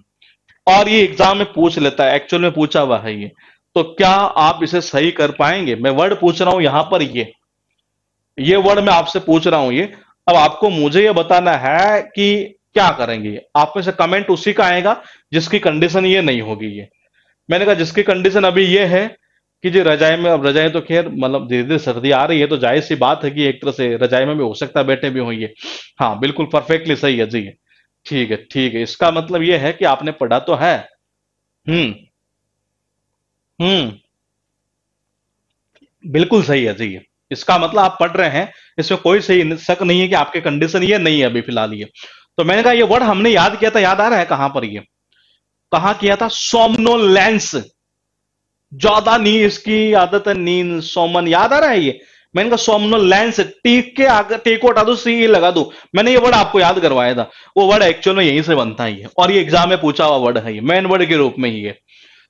और ये एग्जाम में पूछ लेता है, एक्चुअल में पूछा हुआ है ये, तो क्या आप इसे सही कर पाएंगे? मैं वर्ड पूछ रहा हूं यहां पर, ये वर्ड मैं आपसे पूछ रहा हूं ये। अब आपको मुझे ये बताना है कि क्या करेंगे। आप में से कमेंट उसी का आएगा जिसकी कंडीशन ये नहीं होगी ये। मैंने कहा जिसकी कंडीशन अभी ये है कि जो रजाई में, अब रजाई तो खैर मतलब धीरे धीरे सर्दी आ रही है तो जाहिर सी बात है कि एक तरह से रजाई में भी हो सकता है बैठे भी होंगे। हाँ बिल्कुल परफेक्टली सही है जी। ठीक है ठीक है, इसका मतलब ये है कि आपने पढ़ा तो है। हम्म। हम्म। बिल्कुल सही है जी। इसका मतलब आप पढ़ रहे हैं, इसमें कोई सही शक नहीं है कि आपके कंडीशन ये नहीं है अभी फिलहाल ये। तो मैंने कहा ये वर्ड हमने याद किया था, याद आ रहा है कहां पर, ये कहां किया था, सोमनोलेंस। ज्यादा नींद इसकी आदत है, नींद सोमन, याद आ रहा है ये। मैंने कहा सोमनोलेंस, टीक के आगे टी को हटा दो, सी लगा दो। मैंने ये वर्ड आपको याद करवाया था, वो वर्ड एक्चुअल में यहीं से बनता है ये, और ये एग्जाम में पूछा हुआ वर्ड है, ये मेन वर्ड के रूप में ही है।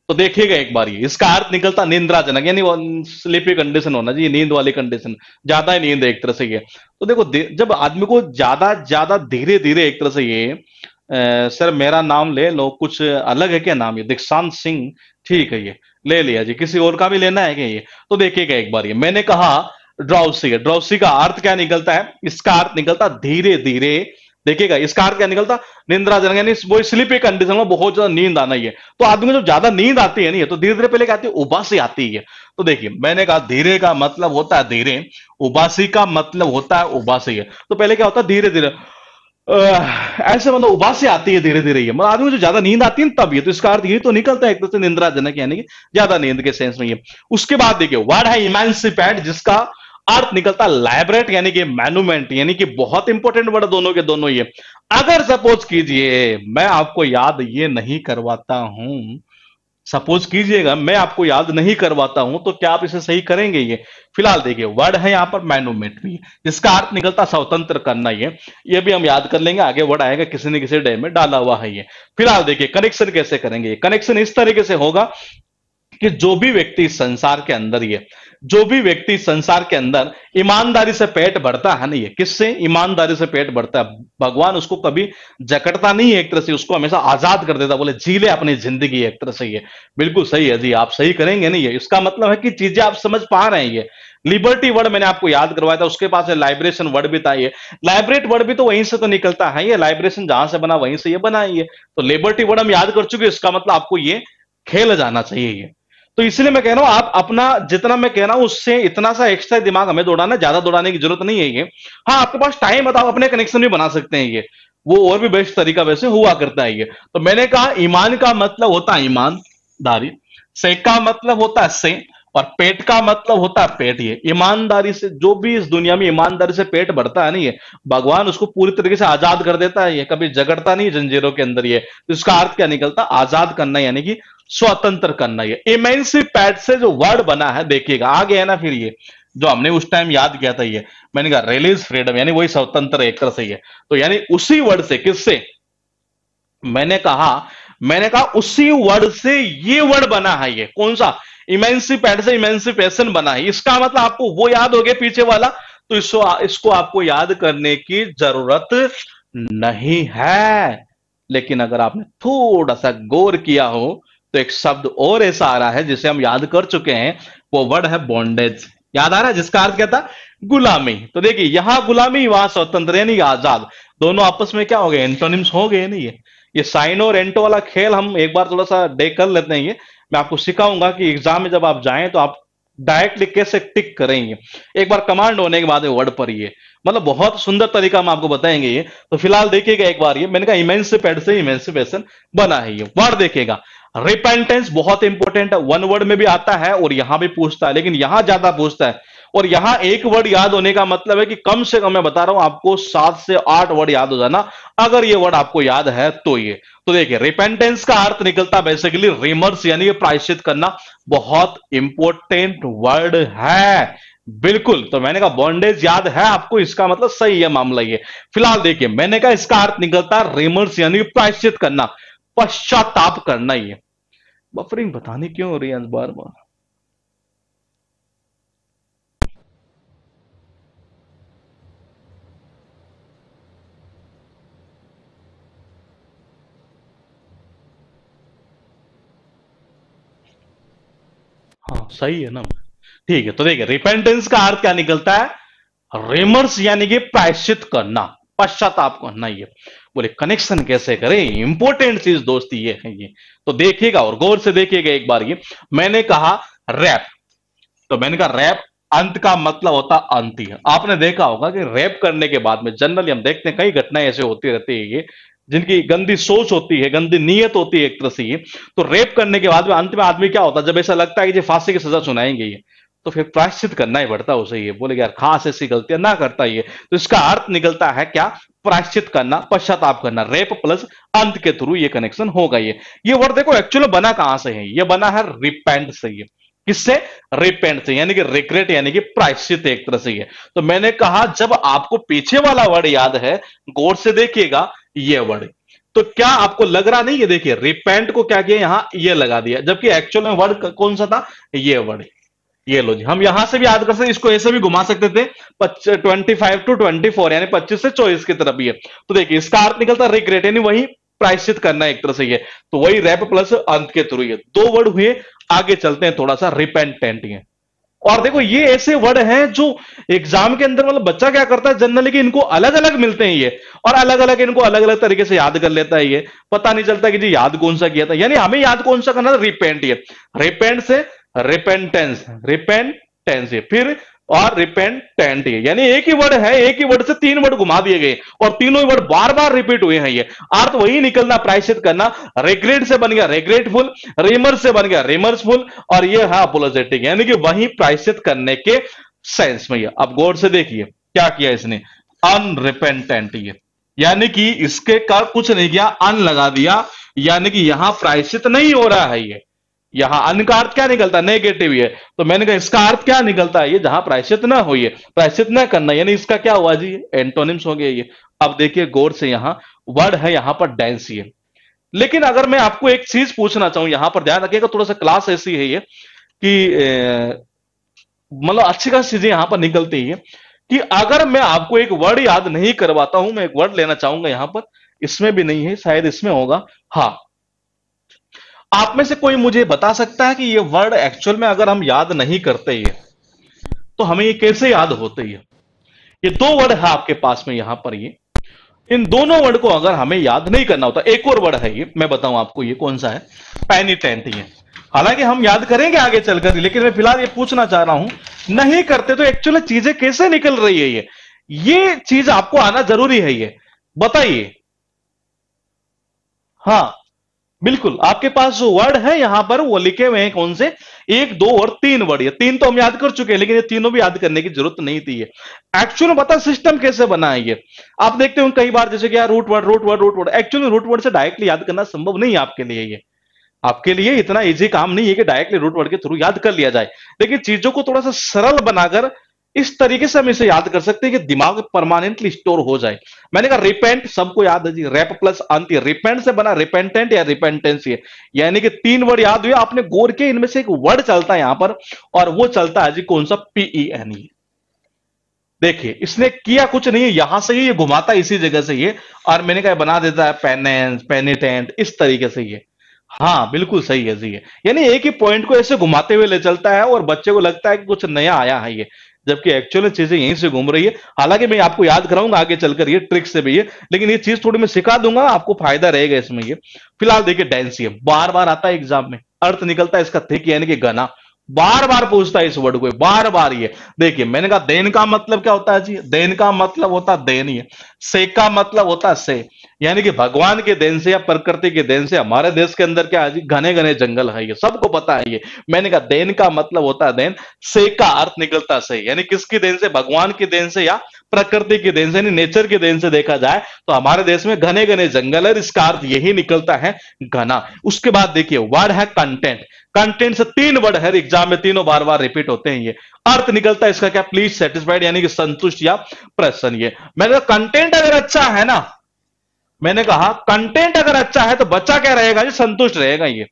तो देखिएगा एक बार, ये इसका अर्थ निकलता निंद्राजनक, यानी स्लीपी कंडीशन होना चाहिए, नींद वाली कंडीशन, ज्यादा ही नींद है एक तरह से ये। तो देखो जब आदमी को ज्यादा ज्यादा धीरे धीरे एक तरह से ये सर मेरा नाम ले लो, कुछ अलग है क्या नाम, ये दीक्षांत सिंह, ठीक है ये ले लिया जी, किसी और का भी लेना है क्या ये। तो देखिएगा एक बार, ये मैंने कहा ड्राउसी है, ड्राउसी का अर्थ क्या निकलता है, इसका अर्थ निकलता धीरे धीरे। देखिएगा इसका अर्थ क्या निकलता, निंद्राजनक, यानी वो स्लीपी कंडीशन में बहुत ज्यादा नींद आना ही है। तो आदमी को जब ज्यादा नींद आती है नहीं, तो धीरे धीरे पहले क्या आती है, उबासी आती है। तो देखिए मैंने कहा धीरे का मतलब होता है धीरे, उबासी का मतलब होता है उबासी है। तो पहले क्या होता है, धीरे धीरे ऐसे मतलब उबासी आती है धीरे धीरे, ये मतलब आदमी को जो ज्यादा नींद आती है तब ये, तो इसका अर्थ ये तो निकलता है एक तरह से निंद्राजनक, यानी कि ज्यादा नींद के सेंस में ये। उसके बाद देखिए वर्ड है इमेंसिपेट, जिसका अर्थ निकलता है लाइब्रेट यानी कि मैन्युमेंट, यानी कि बहुत इंपॉर्टेंट वर्ड दोनों के दोनों ये। अगर सपोज कीजिए मैं आपको याद ये नहीं करवाता हूं, सपोज कीजिएगा मैं आपको याद नहीं करवाता हूं, तो क्या आप इसे सही करेंगे ये। फिलहाल देखिए वर्ड है यहां पर मैनोमेट भी, जिसका अर्थ निकलता स्वतंत्र करना, ये भी हम याद कर लेंगे, आगे वर्ड आएगा किसी न किसी डे में डाला हुआ है ये। फिलहाल देखिए कनेक्शन कैसे करेंगे, कनेक्शन इस तरीके से होगा कि जो भी व्यक्ति संसार के अंदर, ये जो भी व्यक्ति संसार के अंदर ईमानदारी से पेट भरता है ना, ये किससे, ईमानदारी से पेट भरता है, भगवान उसको कभी जकड़ता नहीं है, एक तरह से उसको हमेशा आजाद कर देता, बोले जी ले अपनी जिंदगी, एक तरह से ये बिल्कुल सही है जी, आप सही करेंगे नहीं, ये इसका मतलब है कि चीजें आप समझ पा रहे हैं। ये लिबर्टी वर्ड मैंने आपको याद करवाया था, उसके पास लाइब्रेशन वर्ड भी था, ये लाइब्रेट वर्ड भी तो वहीं से तो निकलता है, ये लाइब्रेशन जहां से बना वहीं से ये बना है ये। तो लिबर्टी वर्ड हम याद कर चुके, इसका मतलब आपको ये खेल जाना चाहिए ये। तो इसलिए मैं कह रहा हूं आप अपना जितना मैं कह रहा हूं उससे इतना सा एक्स्ट्रा दिमाग हमें दौड़ाना, ज्यादा दौड़ाने की जरूरत नहीं है ये। हाँ आपके पास टाइम है तो आप अपने कनेक्शन भी बना सकते हैं ये, वो और भी बेस्ट तरीका वैसे हुआ करता है ये। तो मैंने कहा ईमान का मतलब होता है ईमानदारी, से का मतलब होता है से, और पेट का मतलब होता है पेट। ये ईमानदारी से, जो भी इस दुनिया में ईमानदारी से पेट भरता है नहीं है, भगवान उसको पूरी तरीके से आजाद कर देता है, ये कभी जगड़ता नहीं जंजीरों के अंदर ये। तो इसका अर्थ क्या निकलता, आजाद करना यानी कि स्वतंत्र करना। ये इमेंसिपेट से जो वर्ड बना है देखिएगा आगे है ना, फिर ये जो हमने उस टाइम याद किया था ये, मैंने कहा रिलीज फ्रीडम, यानी वही स्वतंत्र एक तरह से। ये तो यानी उसी वर्ड से, किससे, मैंने कहा उसी वर्ड से ये वर्ड बना है, ये कौन सा, इमेंसिपेट से इमेंसिपेशन बना है। इसका मतलब आपको वो याद हो गया पीछे वाला, तो इसको आपको याद करने की जरूरत नहीं है। लेकिन अगर आपने थोड़ा सा गौर किया हो तो एक शब्द और ऐसा आ रहा है जिसे हम याद कर चुके हैं, वो वर्ड है बॉन्डेज। याद आ रहा है, जिसका अर्थ क्या था, गुलामी। तो देखिए यहां गुलामी, वहां स्वतंत्र यानी आजाद, दोनों आपस में क्या हो गए, एंटोनिम्स हो गए। नहीं है ये साइन और एंटो वाला खेल हम एक बार थोड़ा सा डे कर लेते हैं। ये मैं आपको सिखाऊंगा कि एग्जाम में जब आप जाएं तो आप डायरेक्टली कैसे टिक करेंगे। एक बार कमांड होने के बाद वर्ड पर ये मतलब बहुत सुंदर तरीका हम आपको बताएंगे ये। तो फिलहाल देखिएगा एक बार, ये मैंने कहा इमेंसिपेट से इमेंसिपेशन बना है। ये वर्ड देखिएगा, रिपेंटेंस बहुत इंपॉर्टेंट है, वन वर्ड में भी आता है और यहां भी पूछता है, लेकिन यहां ज्यादा पूछता है। और यहां एक वर्ड याद होने का मतलब है कि कम से कम मैं बता रहा हूं आपको 7 से 8 वर्ड याद हो जाना, अगर ये वर्ड आपको याद है तो। ये तो देखिए रिपेंटेंस का अर्थ निकलता बेसिकली रिमर्स यानी प्रायश्चित करना, बहुत इंपॉर्टेंट वर्ड है। बिल्कुल, तो मैंने कहा बॉन्डेज याद है आपको, इसका मतलब सही है मामला ये। फिलहाल देखिए मैंने कहा इसका अर्थ निकलता है रिमर्स यानी प्रायश्चित करना, पश्चाताप करना। ये बफरिंग बताने क्यों हो रही है बार बार। हाँ सही है ना। ठीक है, तो देखिए रिपेंटेंस का अर्थ क्या निकलता है, रेमर्स यानी कि प्रायश्चित करना, पश्चाताप करना। ये बोले कनेक्शन कैसे करें, इंपॉर्टेंट चीज दोस्ती ये है। ये तो देखिएगा और गौर से देखिएगा एक बार। ये मैंने कहा रैप, तो मैंने कहा रैप अंत का मतलब होता अंत ही है। आपने देखा होगा कि रैप करने के बाद में जनरली हम देखते हैं कई घटनाएं ऐसे होती रहती है ये, जिनकी गंदी सोच होती है, गंदी नीयत होती है एक तरह से। ये तो रेप करने के बाद में अंत में आदमी क्या होता है, जब ऐसा लगता है कि फांसी की सजा सुनाएंगे ये, तो फिर प्रायश्चित करना ही पड़ता है उसे। ये बोले यार खास ऐसी गलतियां ना करता ये, तो इसका अर्थ निकलता है क्या, प्रायश्चित करना, पश्चाताप करना। रेप प्लस अंत के थ्रू ये कनेक्शन होगा। ये वर्ड देखो एक्चुअली बना कहां से है, ये बना है रिपेंट से। ये किससे, रिपेंट से, यानी कि रिग्रेट यानी कि प्रायश्चित एक तरह से। ये तो मैंने कहा जब आपको पीछे वाला वर्ड याद है, गौर से देखिएगा ये वर्ड, तो क्या आपको लग रहा नहीं, ये देखिए रिपेंट को क्या किया यहां ये लगा दिया, जबकि एक्चुअल में वर्ड कौन सा था, ये वर्ड। ये लो जी, हम यहां से भी याद कर सकते, इसको ऐसे भी घुमा सकते थे 25 to 24 यानी 25 से 24 की तरफ। ये तो देखिए इसका अर्थ निकलता रिग्रेट यानी वही प्रायश्चित करना एक तरह से। ये तो वही रैप प्लस अंत के थ्रू, ये दो वर्ड हुए। आगे चलते हैं थोड़ा सा, रिपेंटेंट। ये और देखो ये ऐसे वर्ड हैं जो एग्जाम के अंदर मतलब बच्चा क्या करता है जनरली कि इनको अलग अलग मिलते हैं ये, और अलग अलग इनको अलग अलग तरीके से याद कर लेता है। ये पता नहीं चलता कि जी याद कौन सा किया था, यानी हमें याद कौन सा करना था, रिपेंट। ये रिपेंट से रिपेंटेंस, रिपेंटेंस फिर और रिपेंटेंट, यानी एक ही वर्ड है, एक ही वर्ड से 3 वर्ड घुमा दिए गए और तीनों ही वर्ड बार बार रिपीट हुए हैं। ये अर्थ वही निकलना, प्रायश्चित करना। रिग्रेट से बन गया रिग्रेटफुल, रिमर्स से बन गया रिमर्सफुल, और ये है अपोलोजेटिक यानी कि वही प्रायश्चित करने के सेंस में। अब गौर से देखिए क्या किया इसने, अनरिपेंटेंट। ये यानी कि इसके का कुछ नहीं किया, अन लगा दिया, यानी कि यहां प्रायश्चित नहीं हो रहा है। ये यहां अन का अर्थ क्या निकलता है, नेगेटिव। है तो मैंने कहा इसका अर्थ क्या निकलता है, ये जहां प्रायश्चित ना हो, ये प्रायश्चित ना करना, यानी इसका क्या हुआ जी, एंटोनिम्स हो गया ये। अब देखिए गौर से, यहां वर्ड है यहां पर डांस। ये लेकिन अगर मैं आपको एक चीज पूछना चाहूं, यहां पर ध्यान रखिएगा, थोड़ा सा क्लास ऐसी है ये कि मतलब अच्छी खासी चीजें यहां पर निकलती है कि अगर मैं आपको एक वर्ड याद नहीं करवाता हूं, मैं एक वर्ड लेना चाहूंगा यहां पर, इसमें भी नहीं है शायद, इसमें होगा, हाँ। आप में से कोई मुझे बता सकता है कि ये वर्ड एक्चुअल में अगर हम याद नहीं करते ये, तो हमें ये कैसे याद होते हैं। ये 2 वर्ड है आपके पास में यहां पर। ये इन दोनों वर्ड को अगर हमें याद नहीं करना होता, एक और वर्ड है ये, मैं बताऊं आपको ये कौन सा है, पेनिटेंट। ये हालांकि हम याद करेंगे आगे चलकर, लेकिन मैं फिलहाल ये पूछना चाह रहा हूं, नहीं करते तो एक्चुअली चीजें कैसे निकल रही है ये चीज आपको आना जरूरी है। ये बताइए, हाँ बिल्कुल, आपके पास जो वर्ड है यहां पर वो लिखे हुए हैं कौन से, 1, 2 और 3 वर्ड। ये 3 तो हम याद कर चुके हैं, लेकिन ये तीनों भी याद करने की जरूरत नहीं थी। ये एक्चुअल में बता सिस्टम कैसे बना है ये, आप देखते हो कई बार जैसे कि यार root word root word root word, actually root word से डायरेक्टली याद करना संभव नहीं है आपके लिए। ये आपके लिए इतना इजी काम नहीं है कि डायरेक्टली रूट वर्ड के थ्रू याद कर लिया जाए, लेकिन चीजों को थोड़ा सा सरल बनाकर इस तरीके से हम इसे याद कर सकते हैं कि दिमाग परमानेंटली स्टोर हो जाए। मैंने कहा रिपेंट सबको याद है जी, रेप प्लस अंत, रिपेंट से बना रिपेंटेंट या रिपेंटेंस। यानी कि 3 वर्ड याद हुए आपने, गौर के इनमें से एक वर्ड चलता है यहां पर, और वो चलता है जी कौन सा, PEN। देखिए इसने किया कुछ नहीं है, यहां से ही ये घुमाता इसी जगह से ये, और मैंने कहा बना देता है पेनेंस, पेनिटेंट, इस तरीके से ये। हाँ बिल्कुल सही है जी। है यानी एक ही पॉइंट को ऐसे घुमाते हुए ले चलता है और बच्चे को लगता है कि कुछ नया आया है ये, जबकि एक्चुअली चीजें यहीं से घूम रही है। हालांकि मैं आपको याद कराऊंगा आगे चलकर ये ट्रिक से भी, ये लेकिन ये चीज थोड़ी मैं सिखा दूंगा, आपको फायदा रहेगा इसमें ये। फिलहाल देखिए डेंस, ये बार बार आता है एग्जाम में, अर्थ निकलता है इसका थिक यानी कि घना। बार बार पूछता है इस वर्ड को, बार बार ये। देखिए मैंने कहा देन का मतलब क्या होता है जी, देन का मतलब होता है देन, ये से का मतलब होता है से, यानी कि भगवान के देन से या प्रकृति के देन से हमारे देश के अंदर क्या है जी, घने घने जंगल है, ये सबको पता है ये। मैंने कहा देन का मतलब होता है देन, से का अर्थ निकलता से, यानी किसकी देन से, भगवान की देन से या प्रकृति की देन से, यानी नेचर की देन से देखा जाए तो हमारे देश में घने घने जंगल है, इसका अर्थ यही निकलता है घना। उसके बाद देखिए वर्ड है कंटेंट। कंटेंट से तीन वर्ड है एग्जाम में, तीनों बार बार रिपीट होते हैं ये। अर्थ निकलता है इसका क्या, प्लीज सेटिस्फाइड यानी कि संतुष्ट या प्रसन्न। ये मैंने कहा कंटेंट अगर अच्छा है ना, मैंने कहा कंटेंट अगर अच्छा है तो बच्चा क्या रहेगा जी, संतुष्ट रहेगा ये।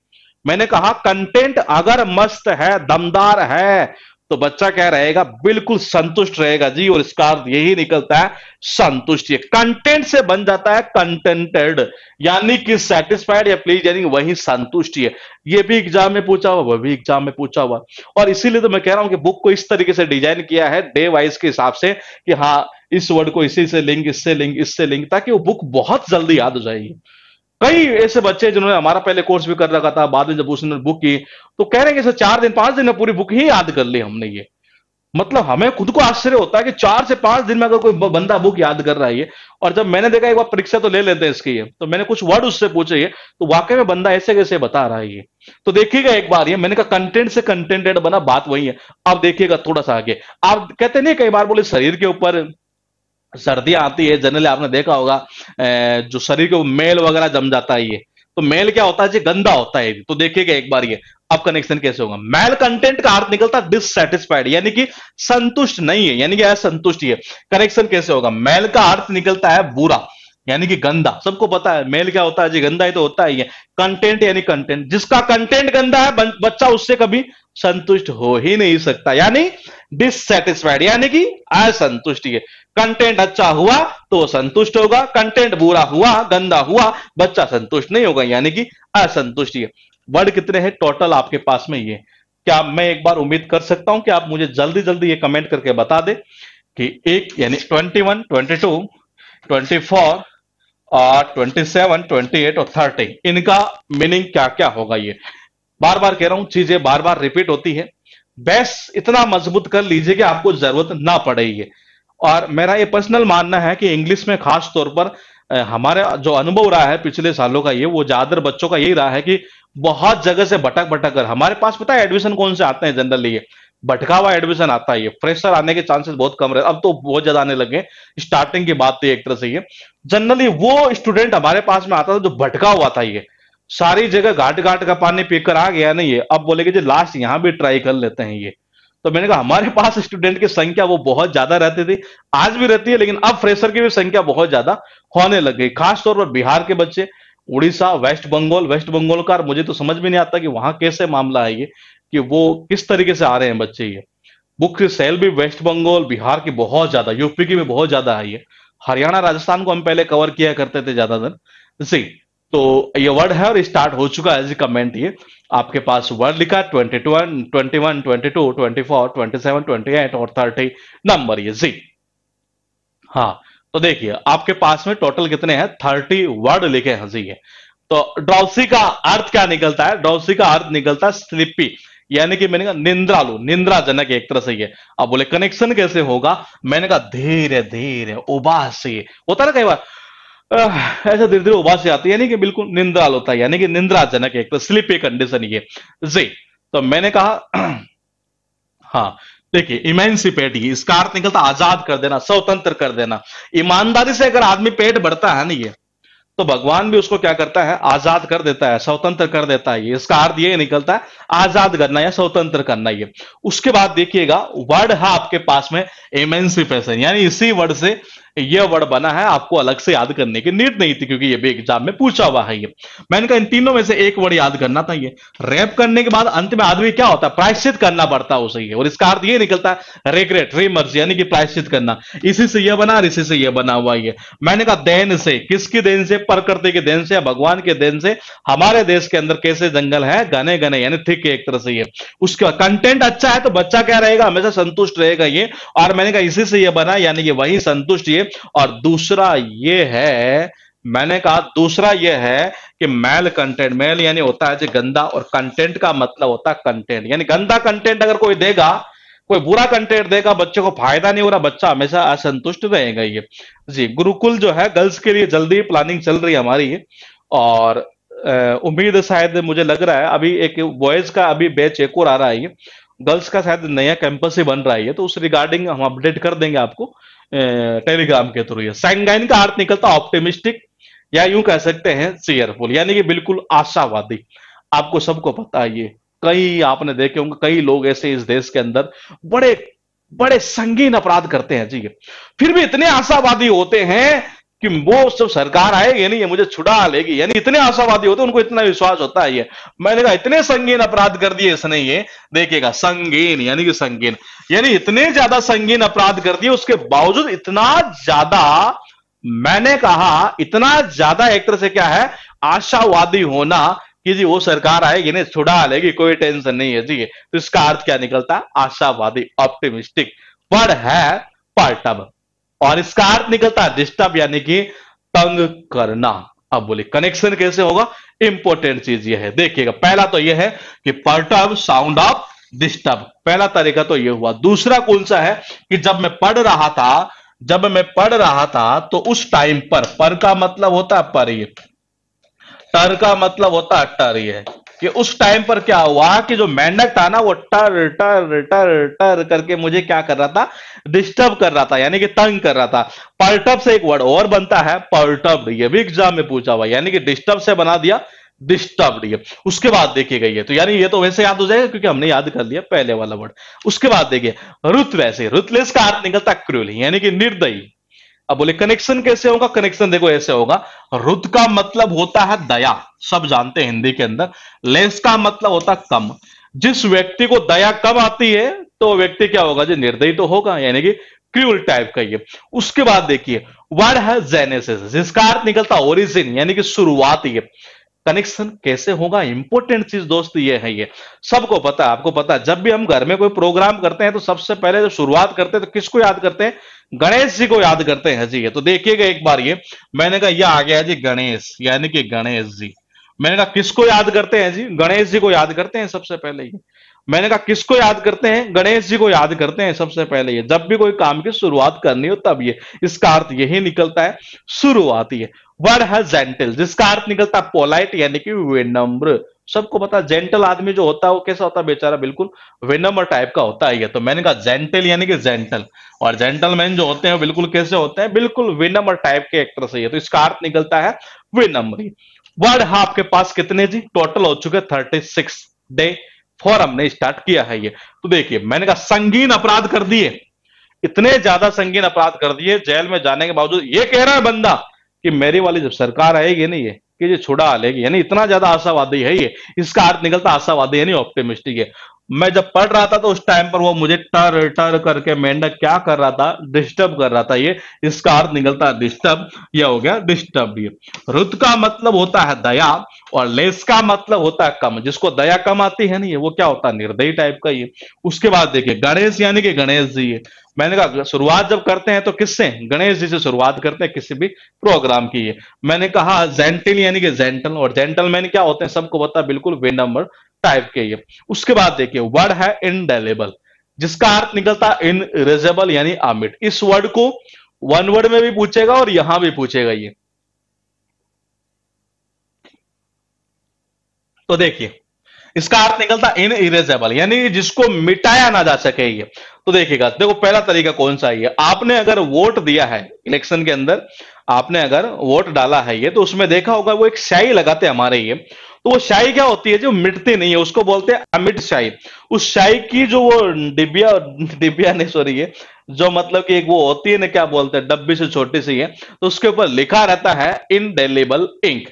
मैंने कहा कंटेंट अगर मस्त है, दमदार है, तो बच्चा क्या रहेगा, बिल्कुल संतुष्ट रहेगा जी। और इसका अर्थ यही निकलता है संतुष्ट। ये कंटेंट से बन जाता है कंटेंटेड, यानी कि सेटिस्फाइड या प्लीज, यानी वही संतुष्ट है। ये भी एग्जाम में पूछा हुआ, वह भी एग्जाम में पूछा हुआ। और इसीलिए तो मैं कह रहा हूं कि बुक को इस तरीके से डिजाइन किया है डे वाइज के हिसाब से, कि हाँ इस वर्ड को इसी से लिंक, इससे लिंक, इससे लिंक, ताकि वो बुक बहुत जल्दी याद हो जाएगी। कई ऐसे बच्चे जिन्होंने हमारा पहले कोर्स भी कर रखा था, बाद में जब उसने बुक की तो कह रहे हैं कि सर 4 दिन 5 दिन में पूरी बुक ही याद कर ली हमने ये। मतलब हमें खुद को आश्चर्य होता है कि 4 से 5 दिन में अगर कोई बंदा बुक याद कर रहा है ये। और जब मैंने देखा एक बार परीक्षा तो ले लेते हैं इसकी ये, तो मैंने कुछ वर्ड उससे पूछे ये, तो वाकई में बंदा ऐसे कैसे बता रहा है ये। तो देखिएगा एक बार ये, मैंने कहा कंटेंट से कंटेंटेड बना, बात वही है। अब देखिएगा थोड़ा सा आगे, आप कहते नहीं कई बार बोले शरीर के ऊपर सर्दियां आती है, जनरली आपने देखा होगा जो शरीर के मेल वगैरह जम जाता है ये, तो मेल क्या होता है जी, गंदा होता है। तो देखिएगा एक बार ये, अब कनेक्शन कैसे होगा। मेल कंटेंट का अर्थ निकलता है डिससेटिस्फाइड, यानी कि संतुष्ट नहीं है, यानी कि असंतुष्ट है। कनेक्शन कैसे होगा, मेल का अर्थ निकलता है बुरा, यानी कि गंदा। सबको पता है मेल क्या होता है जी, गंदा ही तो होता है ये। कंटेंट यानी कंटेंट, जिसका कंटेंट गंदा है बच्चा उससे कभी संतुष्ट हो ही नहीं सकता, यानी डिससेटिस्फाइड, यानी कि असंतुष्ट है। कंटेंट अच्छा हुआ तो वो संतुष्ट होगा, कंटेंट बुरा हुआ, गंदा हुआ, बच्चा संतुष्ट नहीं होगा, यानी कि असंतुष्ट है। वर्ड कितने हैं टोटल आपके पास में ये, क्या मैं एक बार उम्मीद कर सकता हूं कि आप मुझे जल्दी जल्दी ये कमेंट करके बता दे कि एक यानी 21, 22, 24 और 27, 28 और 30, इनका मीनिंग क्या क्या होगा ये। बार बार कह रहा हूं, चीजें बार बार रिपीट होती है, बेस इतना मजबूत कर लीजिए कि आपको जरूरत ना पड़े ये। और मेरा ये पर्सनल मानना है कि इंग्लिश में खास तौर पर हमारे जो अनुभव रहा है पिछले सालों का ये, वो ज्यादातर बच्चों का यही रहा है कि बहुत जगह से भटक भटक कर हमारे पास, पता है एडमिशन कौन से आते हैं जनरली, ये भटका हुआ एडमिशन आता है। ये फ्रेशर आने के चांसेस बहुत कम रहे, अब तो बहुत ज्यादा आने लगे, स्टार्टिंग की बात थी एक तरह से ये। जनरली वो स्टूडेंट हमारे पास में आता था जो भटका हुआ था ये, सारी जगह घाट घाट का पानी पीकर आ गया नहीं है, अब बोलेगे जी लास्ट यहां भी ट्राई कर लेते हैं ये। तो मैंने कहा हमारे पास स्टूडेंट की संख्या वो बहुत ज्यादा रहती थी, आज भी रहती है, लेकिन अब फ्रेशर की भी संख्या बहुत ज्यादा होने लग गई। खासतौर पर बिहार के बच्चे, उड़ीसा, वेस्ट बंगाल का, मुझे तो समझ में नहीं आता कि वहां कैसे मामला है ये, कि वो किस तरीके से आ रहे हैं बच्चे ये। बुक की सेल भी वेस्ट बंगाल, बिहार की बहुत ज्यादा, यूपी की भी बहुत ज्यादा है ये। हरियाणा, राजस्थान को हम पहले कवर किया करते थे ज्यादातर जी। तो ये वर्ड है और स्टार्ट हो चुका है जी कमेंट ये। आपके पास वर्ड लिखा 22, 21, 22, 24, 27, 28 और 30 नंबर ये जी। हाँ, तो देखिए आपके पास में टोटल कितने हैं, 30 वर्ड लिखे हैं जी ये। तो ड्राउसी का अर्थ क्या निकलता है, ड्राउसी का अर्थ निकलता है स्लिपी, यानी कि मैंने कहा निंद्रालु, निंद्राजनक एक तरह से ये। अब बोले कनेक्शन कैसे होगा, मैंने कहा धीरे धीरे उबासी होता है ना कई बार, ऐसा धीरे धीरे उबासी आती है, यानी कि बिल्कुल निंद्राल होता है, यानी कि निंद्राजनक एक तो स्लीपी कंडीशन ये जी। तो मैंने कहा हाँ, देखिए इमेंसिपेट, इसका अर्थ निकलता आजाद कर देना, स्वतंत्र कर देना। ईमानदारी से अगर आदमी पेट भरता है ना ये, तो भगवान भी उसको क्या करता है, आजाद कर देता है, स्वतंत्र कर देता है। इसका अर्थ ये निकलता है आजाद करना या स्वतंत्र करना ये। उसके बाद देखिएगा वर्ड है आपके पास में एमेंसिपेशन, यानी इसी वर्ड से ये वर्ड बना है, आपको अलग से याद करने की नीड नहीं थी, क्योंकि ये भी एग्जाम में पूछा हुआ है ये। मैंने कहा इन तीनों में से एक वर्ड याद करना था ये। रेप करने के बाद अंत में आदमी क्या होता है, प्रायश्चित करना पड़ता है उसे ये, और इसका अर्थ ये निकलता है रिग्रेट, रिमर्स, यानी कि प्रायश्चित करना। इसी से ये बना और इसी से ये बना हुआ ये। मैंने कहा देन से, किसकी देन से, प्रकृति की देन से या भगवान के देन से हमारे देश के अंदर कैसे जंगल है, घने घने, यानी थिक एक तरह से ये। उसका कंटेंट अच्छा है तो बच्चा क्या रहेगा, हमेशा संतुष्ट रहेगा ये। और मैंने कहा इसी से ये बना, यानी कि वही संतुष्ट ये। और दूसरा ये है, मैंने कहा दूसरा ये है कि मेल कंटेंट, मेल यानी होता है जो गंदा, और कंटेंट का मतलब होता है कंटेंट, यानी गंदा कंटेंट अगर कोई देगा, कोई बुरा कंटेंट देगा, बच्चे को फायदा नहीं हो रहा, बच्चा हमेशा असंतुष्ट रहेगा ये जी। गुरुकुल जो है गर्ल्स के लिए जल्दी प्लानिंग चल रही है हमारी ये, और उम्मीद है, शायद मुझे लग रहा है अभी एक बॉयज का अभी बैच एक और आ रहा है ये, गर्ल्स का शायद नया कैंपस ही बन रहा है ये, तो उस रिगार्डिंग हम अपडेट कर देंगे आपको टेलीग्राम के थ्रू। ये सैंगाइन का अर्थ निकलता ऑप्टिमिस्टिक, या यूं कह सकते हैं चीयरफुल, यानी कि बिल्कुल आशावादी। आपको सबको पता है ये, कई आपने देखे होंगे कई लोग ऐसे इस देश के अंदर बड़े बड़े संगीन अपराध करते हैं जी, फिर भी इतने आशावादी होते हैं कि वो सब सरकार आएगी नहीं, ये मुझे छुड़ा लेगी, यानी इतने आशावादी होते हैं, उनको इतना विश्वास होता है ये। मैंने कहा इतने संगीन अपराध कर दिए इसने ये, देखिएगा संगीन यानी कि संगीन, यानी इतने ज्यादा संगीन अपराध कर दिए, उसके बावजूद इतना ज्यादा, मैंने कहा इतना ज्यादा एक तरह से क्या है, आशावादी होना कि जी वो सरकार आएगी नहीं, छुड़ा लेगी, कोई टेंशन नहीं है जी। तो इसका अर्थ क्या निकलता है, आशावादी, ऑप्टिमिस्टिक। वर्ड है पार्टब, और इसका अर्थ निकलता है डिस्टर्ब, यानी कि तंग करना। अब बोले कनेक्शन कैसे होगा, इंपॉर्टेंट चीज ये है, देखिएगा पहला तो ये है कि पर्टर्ब साउंड ऑफ डिस्टर्ब, पहला तरीका तो ये हुआ। दूसरा कौन सा है कि जब मैं पढ़ रहा था तो उस टाइम पर का मतलब होता है पर, ये टर का मतलब होता है टर, ये कि उस टाइम पर क्या हुआ कि जो मेंढक था ना वो टर टर टर टर करके मुझे क्या कर रहा था, डिस्टर्ब कर रहा था, यानी कि तंग कर रहा था। पर्टब से एक वर्ड और बनता है पर्टब्ड, ये भी एग्जाम में पूछा हुआ, यानी कि डिस्टर्ब से बना दिया डिस्टर्ब्ड ये। उसके बाद देखिएगा ये तो, यानी ये तो वैसे याद हो जाएगा क्योंकि हमने याद कर लिया पहले वाला वर्ड। उसके बाद देखिए रुत, वैसे रुतलेस का अर्थ निकलता क्रूल, यानी कि निर्दयी। अब बोले कनेक्शन कैसे होगा, कनेक्शन देखो ऐसे होगा, रुत का मतलब होता है दया, सब जानते हैं हिंदी के अंदर। लेस का मतलब होता है कम, जिस व्यक्ति को दया कम आती है तो वो व्यक्ति क्या होगा जी, निर्दयी तो होगा, यानी कि क्रूल टाइप का ये। उसके बाद देखिए वर्ड है जेनेसिस, जिसका अर्थ निकलता ओरिजिन, यानी कि शुरुआत। ये कनेक्शन कैसे होगा, इंपॉर्टेंट चीज दोस्त ये है, ये सबको पता है, आपको पता है, जब भी हम घर में कोई प्रोग्राम करते हैं तो सबसे पहले जब शुरुआत करते हैं तो किसको याद करते हैं, गणेश जी को याद करते हैं जी। ये तो देखिएगा एक बार ये, मैंने कहा यह आ गया जी गणेश, यानी कि गणेश जी। मैंने कहा किसको याद करते हैं जी, गणेश जी को याद करते हैं सबसे पहले ये। मैंने कहा किसको याद करते हैं, गणेश जी को याद करते हैं सबसे पहले ये, जब भी कोई काम की शुरुआत करनी हो तब ये, इसका अर्थ यही निकलता है शुरुआती है। वर्ड है जेंटल, जिसका अर्थ निकलता है पोलाइट, यानी कि विनम्र। सबको पता है जेंटल आदमी जो होता है वो कैसा होता है बेचारा, बिल्कुल विनम्र टाइप का होता है ये। तो मैंने कहा जेंटल यानी कि जेंटल, और जेंटलमैन जो होते हैं बिल्कुल कैसे होते हैं, बिल्कुल विनम्र टाइप के एक तरह से ये। तो इसका अर्थ निकलता है विनम्र। वर्ड है आपके पास कितने जी, टोटल हो चुके 36 डे फॉर हमने स्टार्ट किया है ये। तो देखिए मैंने कहा संगीन अपराध कर दिए, इतने ज्यादा संगीन अपराध कर दिए, जेल में जाने के बावजूद ये कह रहा है बंदा कि मेरी वाली जब सरकार आएगी नहीं ये कि ये छुड़ा लेगी, यानी इतना ज्यादा आशावादी है ये। इसका अर्थ निकलता आशावादी यानी ऑप्टिमिस्टिक है। मैं जब पढ़ रहा था तो उस टाइम पर वो मुझे टर टर करके मेंढक क्या कर रहा था, डिस्टर्ब कर रहा था ये। इसका अर्थ निकलता है डिस्टर्ब, यह हो गया डिस्टर्ब ये। रुत का मतलब होता है दया, और लेस का मतलब होता है कम, जिसको दया कम आती है नहीं वो क्या होता है, निर्दयी टाइप का ये। उसके बाद देखिए गणेश यानी कि गणेश जी ये। मैंने कहा शुरुआत जब करते हैं तो किससे, गणेश जी से शुरुआत करते हैं किसी भी प्रोग्राम की ये। मैंने कहा जेंटल यानी कि जेंटल, और जेंटलमैन क्या होते हैं सबको पता है, बिल्कुल विनम्र टाइप के ये। उसके बाद देखिए वर्ड है इनडेलेबल, जिसका अर्थ निकलता है इनइरेजेबल यानी अमिट। इस वर्ड को वन वर्ड में भी पूछेगा और यहां भी पूछेगा ये। तो देखिए इसका अर्थ निकलता इनइरेजेबल, यानी जिसको मिटाया ना जा सके ये। तो देखिएगा देखो पहला तरीका कौन सा है, आपने अगर वोट दिया है इलेक्शन के अंदर, आपने अगर वोट डाला है ये, तो उसमें देखा होगा वो एक स्याही लगाते हैं हमारे ये, तो वो शाई क्या होती है जो मिटती नहीं है, उसको बोलते हैं अमिट शाई। उस शाई की जो वो डिबिया डिबिया नहीं सॉरी ये जो मतलब कि एक वो होती है ना, क्या बोलते हैं, डब्बी से छोटी सी है, तो उसके ऊपर लिखा रहता है इंडेलिबल इंक।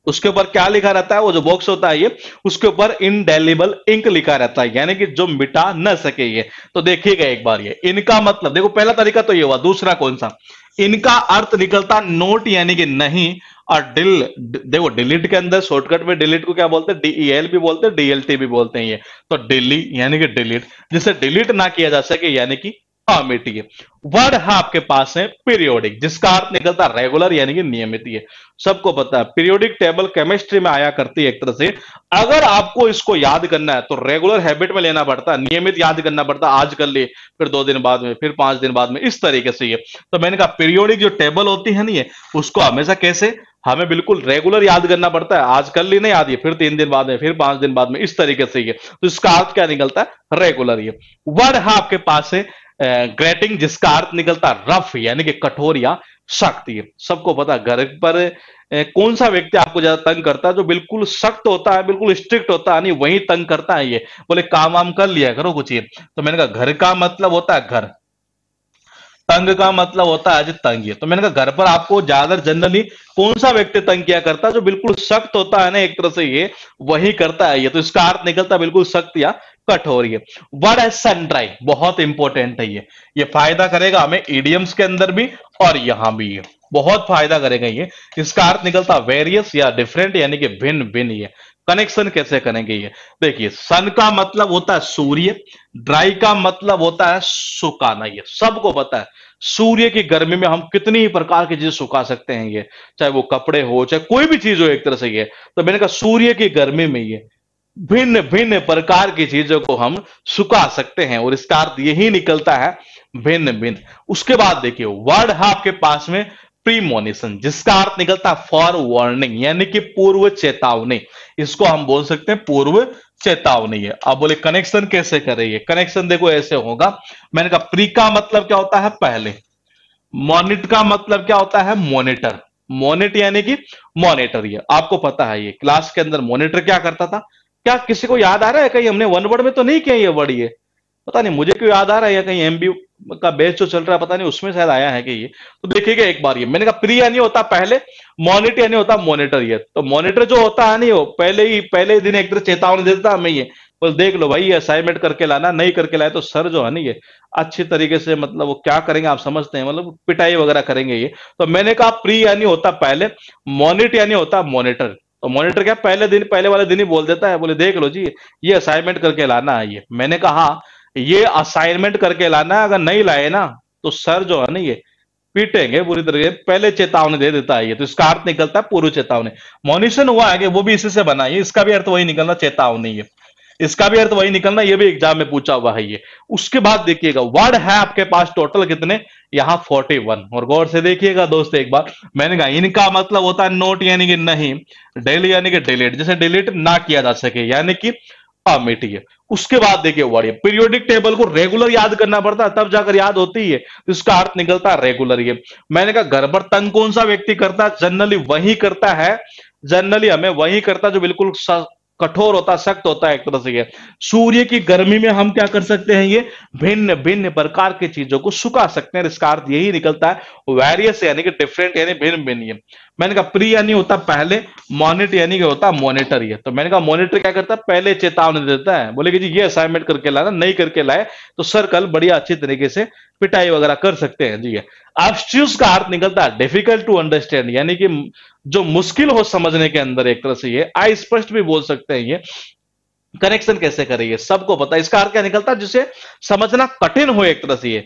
उसके ऊपर क्या लिखा रहता है, वो जो बॉक्स होता है ये, उसके ऊपर इनडेलिबल इंक लिखा रहता है, यानी कि जो मिटा न सके ये। तो देखिएगा एक बार, ये इनका मतलब देखो, पहला तरीका तो ये हुआ। दूसरा कौन सा, इनका अर्थ निकलता नोट यानी कि नहीं, और देखो डिलीट के अंदर शॉर्टकट में डिलीट को क्या बोलते हैं, डीईएल भी बोलते हैं, डीएलटी भी बोलते हैं ये। तो डिली यानी कि डिलीट, जिसे डिलीट ना किया जा सके यानी कि अमिटिए। वर्ड है आपके पास है पीरियोडिक, जिसका अर्थ निकलता रेगुलर यानी कि नियमित। ये सबको पता है, पीरियोडिक टेबल केमिस्ट्री में आया करती है एक तरह से। अगर आपको इसको याद करना है तो रेगुलर हैबिट में लेना पड़ता है, नियमित याद करना पड़ता है, आज कर लिए फिर 2 दिन बाद में, फिर 5 दिन बाद में, इस तरीके से ये। तो मैंने कहा पीरियोडिक जो टेबल होती है ना ये, उसको हमेशा कैसे हमें बिल्कुल रेगुलर याद करना पड़ता है, आज कर ली नहीं याद, ये फिर 3 दिन बाद में, फिर 5 दिन बाद में, इस तरीके से ये। तो इसका अर्थ क्या निकलता है, रेगुलर। ये वर्ड है आपके पास है ग्रेटिंग, जिसका अर्थ निकलता रफ यानी कि कठोर या सख्त। ये सबको पता है, घर पर कौन सा व्यक्ति आपको ज्यादा तंग करता है, जो बिल्कुल सख्त होता है, बिल्कुल स्ट्रिक्ट होता है, नहीं वही तंग करता है ये। बोले काम वाम कर लिया करो कुछ ये। तो मैंने कहा घर का मतलब होता है घर, तंग का मतलब होता है आज तंग। ये तो मैंने कहा घर पर आपको ज्यादा जनरली कौन सा व्यक्ति तंग किया करता है, जो बिल्कुल सख्त होता है ना एक तरह से ये, वही करता है ये। तो इसका अर्थ निकलता है बिल्कुल सख्त या कठोर। ये वर्ड है सनड्राई, बहुत इंपॉर्टेंट है ये फायदा करेगा हमें इडियम्स के अंदर भी और यहां भी, ये बहुत फायदा करेगा ये। इसका अर्थ निकलता वेरियस या डिफरेंट यानी कि भिन्न भिन्न। ये कनेक्शन कैसे करेंगे ये देखिए, सन का मतलब होता है सूर्य, ड्राई का मतलब होता है सुखाना। ये सबको पता है, सूर्य की गर्मी में हम कितनी ही प्रकार की चीज सुखा सकते हैं ये, चाहे वो कपड़े हो चाहे कोई भी चीज हो एक तरह से ये। तो मैंने कहा सूर्य की गर्मी में ये भिन्न भिन्न प्रकार की चीजों को हम सुखा सकते हैं, और इसका अर्थ यही निकलता है भिन्न भिन्न। उसके बाद देखिए वर्ड है आपके पास में प्रीमोनिशन, जिसका अर्थ निकलता है फॉर वार्निंग यानी कि पूर्व चेतावनी। इसको हम बोल सकते हैं पूर्व चेतावनी है। अब बोले कनेक्शन कैसे करेंगे, कनेक्शन देखो ऐसे होगा। मैंने कहा प्री का मतलब क्या होता है पहले, मॉनिट का मतलब क्या होता है मॉनिटर, मॉनिट यानी कि मॉनिटर। ये आपको पता है, ये क्लास के अंदर मॉनिटर क्या करता था, क्या किसी को याद आ रहा है, कहीं हमने वन वर्ड में तो नहीं किया ये वर्ड, ये पता नहीं मुझे क्यों याद आ रहा है, या कहीं एमबी का बेस जो चल रहा है पता नहीं उसमें शायद आया है कि ये। तो देखिएगा एक बार, ये मैंने कहा प्री यानी होता पहले, मॉनिटर यानी होता मॉनिटर। ये तो मॉनिटर जो होता है नहीं, वो पहले ही दिन एक तरह चेतावनी देता हमें ये, बोल देख लो भाई ये असाइनमेंट करके लाना, नहीं करके लाए तो सर जो है ना ये अच्छी तरीके से मतलब वो क्या करेंगे आप समझते हैं, मतलब पिटाई वगैरह करेंगे ये। तो मैंने कहा प्री यानी होता पहले, मॉनिट यानी होता मॉनिटर। तो मॉनिटर क्या पहले वाले दिन ही बोल देता है, बोले देख लो जी ये असाइनमेंट करके लाना है ये। मैंने कहा ये असाइनमेंट करके लाना है, अगर नहीं लाए ना तो सर जो है ना ये पीटेंगे पूरी तरीके, पहले चेतावनी दे देता है ये। तो इसका अर्थ निकलता है पूर्व चेतावनी। मॉनिशन हुआ है कि वो भी इसी से बना है, इसका भी अर्थ वही निकलना चेतावनी है, इसका भी अर्थ वही निकलना, ये भी एग्जाम में पूछा हुआ है ये। उसके बाद देखिएगा वर्ड है आपके पास टोटल कितने, यहां 41। और गौर से देखिएगा दोस्त एक बार, मैंने कहा इनका मतलब होता है नोट यानी कि नहीं, डेली यानी कि डिलीट, जैसे डिलीट ना किया जा सके यानी कि अमिटिए। उसके बाद देखिए वर्ड, पीरियोडिक टेबल को रेगुलर याद करना पड़ता है तब जाकर याद होती है, तो इसका अर्थ निकलता है रेगुलर। ये मैंने कहा घर पर तंग कौन सा व्यक्ति करता है, जनरली वही करता है, जनरली हमें वही करता है जो बिल्कुल कठोर होता, सख्त होता है एक तरह से ये। सूर्य की गर्मी में हम क्या कर सकते हैं, ये भिन्न भिन्न प्रकार की चीजों को सुखा सकते हैं, इसका अर्थ यही निकलता है वेरियस यानी कि डिफरेंट यानी भिन्न भिन्न। ये मैंने कहा प्री यानी होता पहले, मॉनिट यानी कि होता मॉनिटर। ये तो मैंने कहा मॉनिटर क्या करता है, पहले चेतावनी देता है, बोले कि जी ये असाइनमेंट करके लाना, नहीं करके लाए तो सर कल बढ़िया अच्छी तरीके से पिटाई वगैरह कर सकते हैं जी। ऑब्स्ट्यूज का अर्थ निकलता है डिफिकल्ट टू अंडरस्टैंड यानी कि जो मुश्किल हो समझने के अंदर एक तरह से ये, अस्पष्ट भी बोल सकते हैं ये। कनेक्शन कैसे करेंगे सबको पता है, इसका अर्थ क्या निकलता है जिसे समझना कठिन हो एक तरह से ये,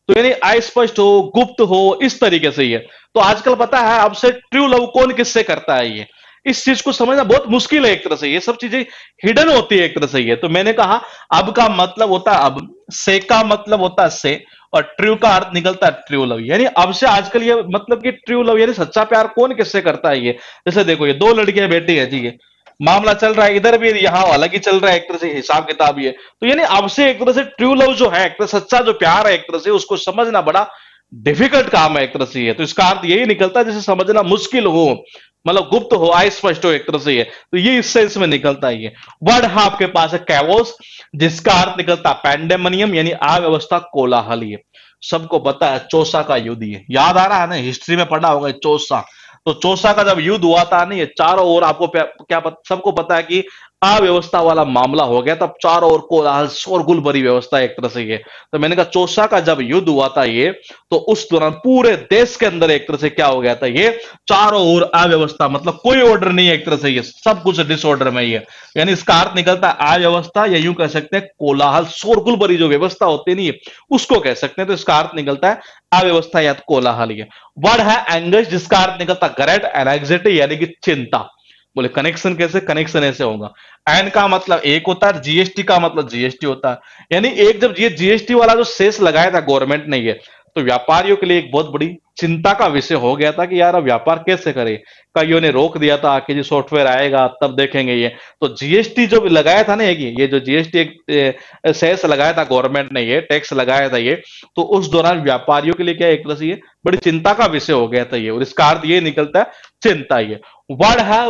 तो यानी अस्पष्ट हो, गुप्त हो, इस तरीके से ये। तो आजकल पता है अब से ट्रू लव कौन किससे करता है ये, इस चीज को समझना बहुत मुश्किल है एक तरह से, ये सब चीजें हिडन होती है एक तरह से ये। तो मैंने कहा अब का मतलब होता है अब, से का मतलब होता है से, और ट्रू का अर्थ निकलता है ट्रू लव, यानी अब से आजकल ये मतलब कि ट्रू लव यानी सच्चा प्यार कौन किससे करता है ये। जैसे देखो ये 2 लड़कियां बैठी है जी, ये मामला चल रहा है, इधर भी यहाँ अलग ही चल रहा है एक तरह से हिसाब किताब ये। तो यानी अब से एक तरह से ट्रू लव जो है, एक तरह सच्चा जो प्यार है एक तरह से, उसको समझना बड़ा डिफिकल्ट काम है एक तरह से ये। तो इसका अर्थ यही निकलता है जैसे समझना मुश्किल हो, मतलब गुप्त हो, अस्पष्ट हो एक तरह से ये, तो ये इस सेंस में निकलता है ये वर्ड है आपके पास है कैवोस, जिसका अर्थ निकलता है पैंडेमनियम यानी अव्यवस्था, कोलाहल। ये सबको पता है चौसा का युद्ध, ये याद आ रहा है ना, हिस्ट्री में पढ़ा होगा चौसा। तो चौसा का जब युद्ध हुआ था ना, ये चारों ओर आपको क्या सबको पता है कि अव्यवस्था वाला मामला हो गया, तब चारों ओर कोलाहल शोरगुल भरी व्यवस्था एक तरह से ये। तो मैंने कहा चौसा का जब युद्ध हुआ था ये, तो उस दौरान पूरे देश के अंदर एक तरह से क्या हो गया था ये, चारों ओर अव्यवस्था, मतलब कोई ऑर्डर नहीं है एक तरह से, ये सब कुछ डिसऑर्डर में ही है। यानी इसका अर्थ निकलता है अव्यवस्था, या यूं कह सकते हैं कोलाहल शोरगुल भरी जो व्यवस्था होती नहीं है उसको कह सकते हैं। तो इसका अर्थ निकलता है अव्यवस्था या कोलाहल। ये वर्ड है एंगस, जिसका अर्थ निकलता ग्रेट एंजाइटी यानी कि चिंता। बोले कनेक्शन कैसे, कनेक्शन ऐसे होगा, एन का मतलब एक होता है, जीएसटी का मतलब जीएसटी होता है। यानी एक जब ये जीएसटी वाला जो सेस लगाया था गवर्नमेंट ने ये, तो व्यापारियों के लिए एक बहुत बड़ी चिंता का विषय हो गया था कि यार अब व्यापार कैसे करे। कईयों ने रोक दिया था कि जी सॉफ्टवेयर आएगा तब देखेंगे ये। तो जीएसटी जो लगाया था ना, ये जो जीएसटी एक सेस लगाया था गवर्नमेंट ने, ये टैक्स लगाया था ये, तो उस दौरान व्यापारियों के लिए क्या एक तरह से ये बड़ी चिंता का विषय हो गया था ये, और इसका अर्थ ये निकलता है चिंता। ये वर्ड है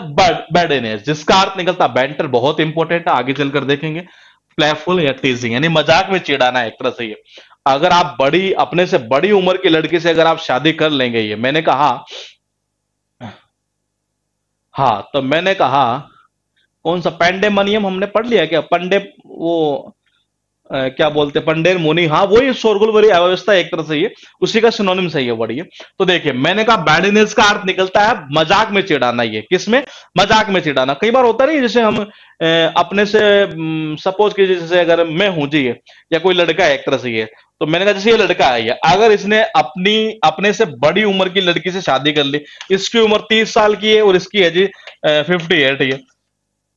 बैडनेस, जिसका अर्थ निकलता बैंटर, बहुत इंपॉर्टेंट है, आगे चलकर देखेंगे। प्लेफुल या टीजिंग यानी मजाक में चिढ़ाना एक तरह से ये। अगर आप बड़ी अपने से बड़ी उम्र की लड़की से अगर आप शादी कर लेंगे, ये मैंने कहा, हाँ तो मैंने कहा कौन सा पैंडेमनियम हमने पढ़ लिया क्या, पंडे वो क्या बोलते पंडेर मुनि, हाँ वही शोरगुल भरी अव्यवस्था एक तरह से ये, उसी का सिनोनिम सही है वर्ड ये। तो देखिए मैंने कहा बैडनेस का अर्थ निकलता है मजाक में चिढ़ाना, ये किसमें, मजाक में चिढ़ाना। कई बार होता नहीं, जैसे हम अपने से सपोज कीजिए, जैसे अगर मैं हूं जी या कोई लड़का है एक तरह से ये, तो मैंने कहा जैसे ये लड़का है ये, अगर इसने अपने से बड़ी उम्र की लड़की से शादी कर ली, इसकी उम्र 30 साल की है और इसकी है जी 58 है,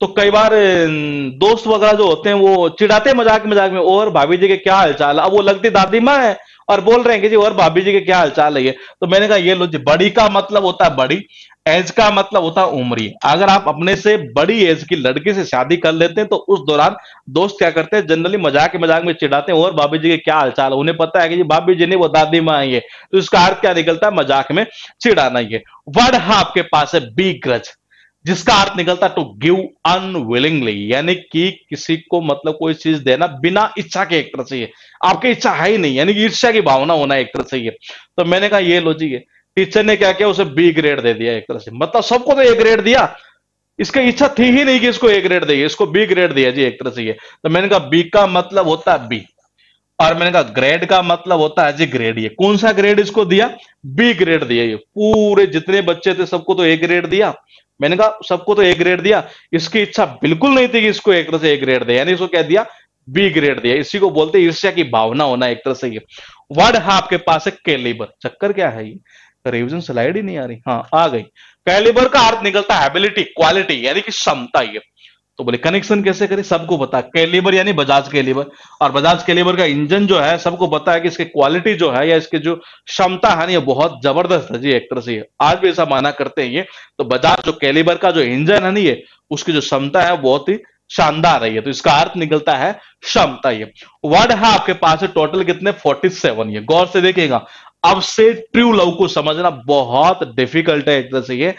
तो कई बार दोस्त वगैरह जो होते हैं वो चिढ़ाते मजाक मजाक में, और भाभी जी के क्या हालचाल है, अब वो लगती दादी माँ है और बोल रहे हैं कि जी और भाभी जी के क्या हालचाल है ये। तो मैंने कहा ये लो जी, बड़ी का मतलब होता है बड़ी, एज का मतलब होता है उम्री। अगर आप अपने से बड़ी एज की लड़की से शादी कर लेते हैं, तो उस दौरान दोस्त क्या करते हैं, जनरली मजाक मजाक में चिढ़ाते हैं और भाभी जी के क्या हालचाल है, उन्हें पता है कि जी भाभी जी नहीं वो दादी माँ है ये। तो इसका अर्थ क्या निकलता है, मजाक में चिढ़ाना। ये वर्ड है आपके पास है बी ग्रज, जिसका अर्थ निकलता है टू गिव अनविलिंगली, यानी कि किसी को मतलब कोई चीज देना बिना इच्छा के एक तरह से, ये आपकी इच्छा है ही नहीं, यानी कि ईर्ष्या की भावना होना एक तरह से ये। तो मैंने कहा ये लो जी, ये टीचर ने क्या किया, उसे बी ग्रेड दे दिया एक तरह से, मतलब सबको तो ए ग्रेड दिया, इसकी इच्छा थी ही नहीं कि इसको ए ग्रेड देगी, इसको बी ग्रेड दिया जी एक तरह से ये। तो मैंने कहा बी का मतलब होता है बी, और मैंने कहा ग्रेड का मतलब होता है जी ग्रेड। ये कौन सा ग्रेड इसको दिया, बी ग्रेड दिया। ये पूरे जितने बच्चे थे सबको तो ए ग्रेड दिया, मैंने कहा सबको तो ए ग्रेड दिया, इसकी इच्छा बिल्कुल नहीं थी कि इसको एक तरह से ए ग्रेड दे, यानी इसको क्या दिया, बी ग्रेड दिया। इसी को बोलते हैं ईर्ष्या की भावना होना एक तरह से ये। वर्ड है आपके पास है कैलिबर, चक्कर क्या है ये, रिविजन स्लाइड ही नहीं आ रही, हाँ आ गई। कैलिबर का अर्थ निकलता है एबिलिटी, क्वालिटी यानी कि क्षमता। ये तो बोले कनेक्शन कैसे करें, सबको पता है कैलिबर यानी बजाज कैलिबर, और बजाज कैलिबर का इंजन जो है सबको पता है कि इसकी क्वालिटी जो है या इसकी जो क्षमता है ना, ये बहुत जबरदस्त है जी एक तरह से, आज भी ऐसा माना करते हैं ये। तो बजाज जो कैलिबर का जो इंजन है ना, ये उसकी जो क्षमता है बहुत ही शानदार है ये। तो इसका अर्थ निकलता है क्षमता। ये वर्ड है आपके पास है टोटल कितने, 47। ये गौर से देखिएगा, अब से ट्रू लव को समझना बहुत डिफिकल्ट है एक तरह से ये,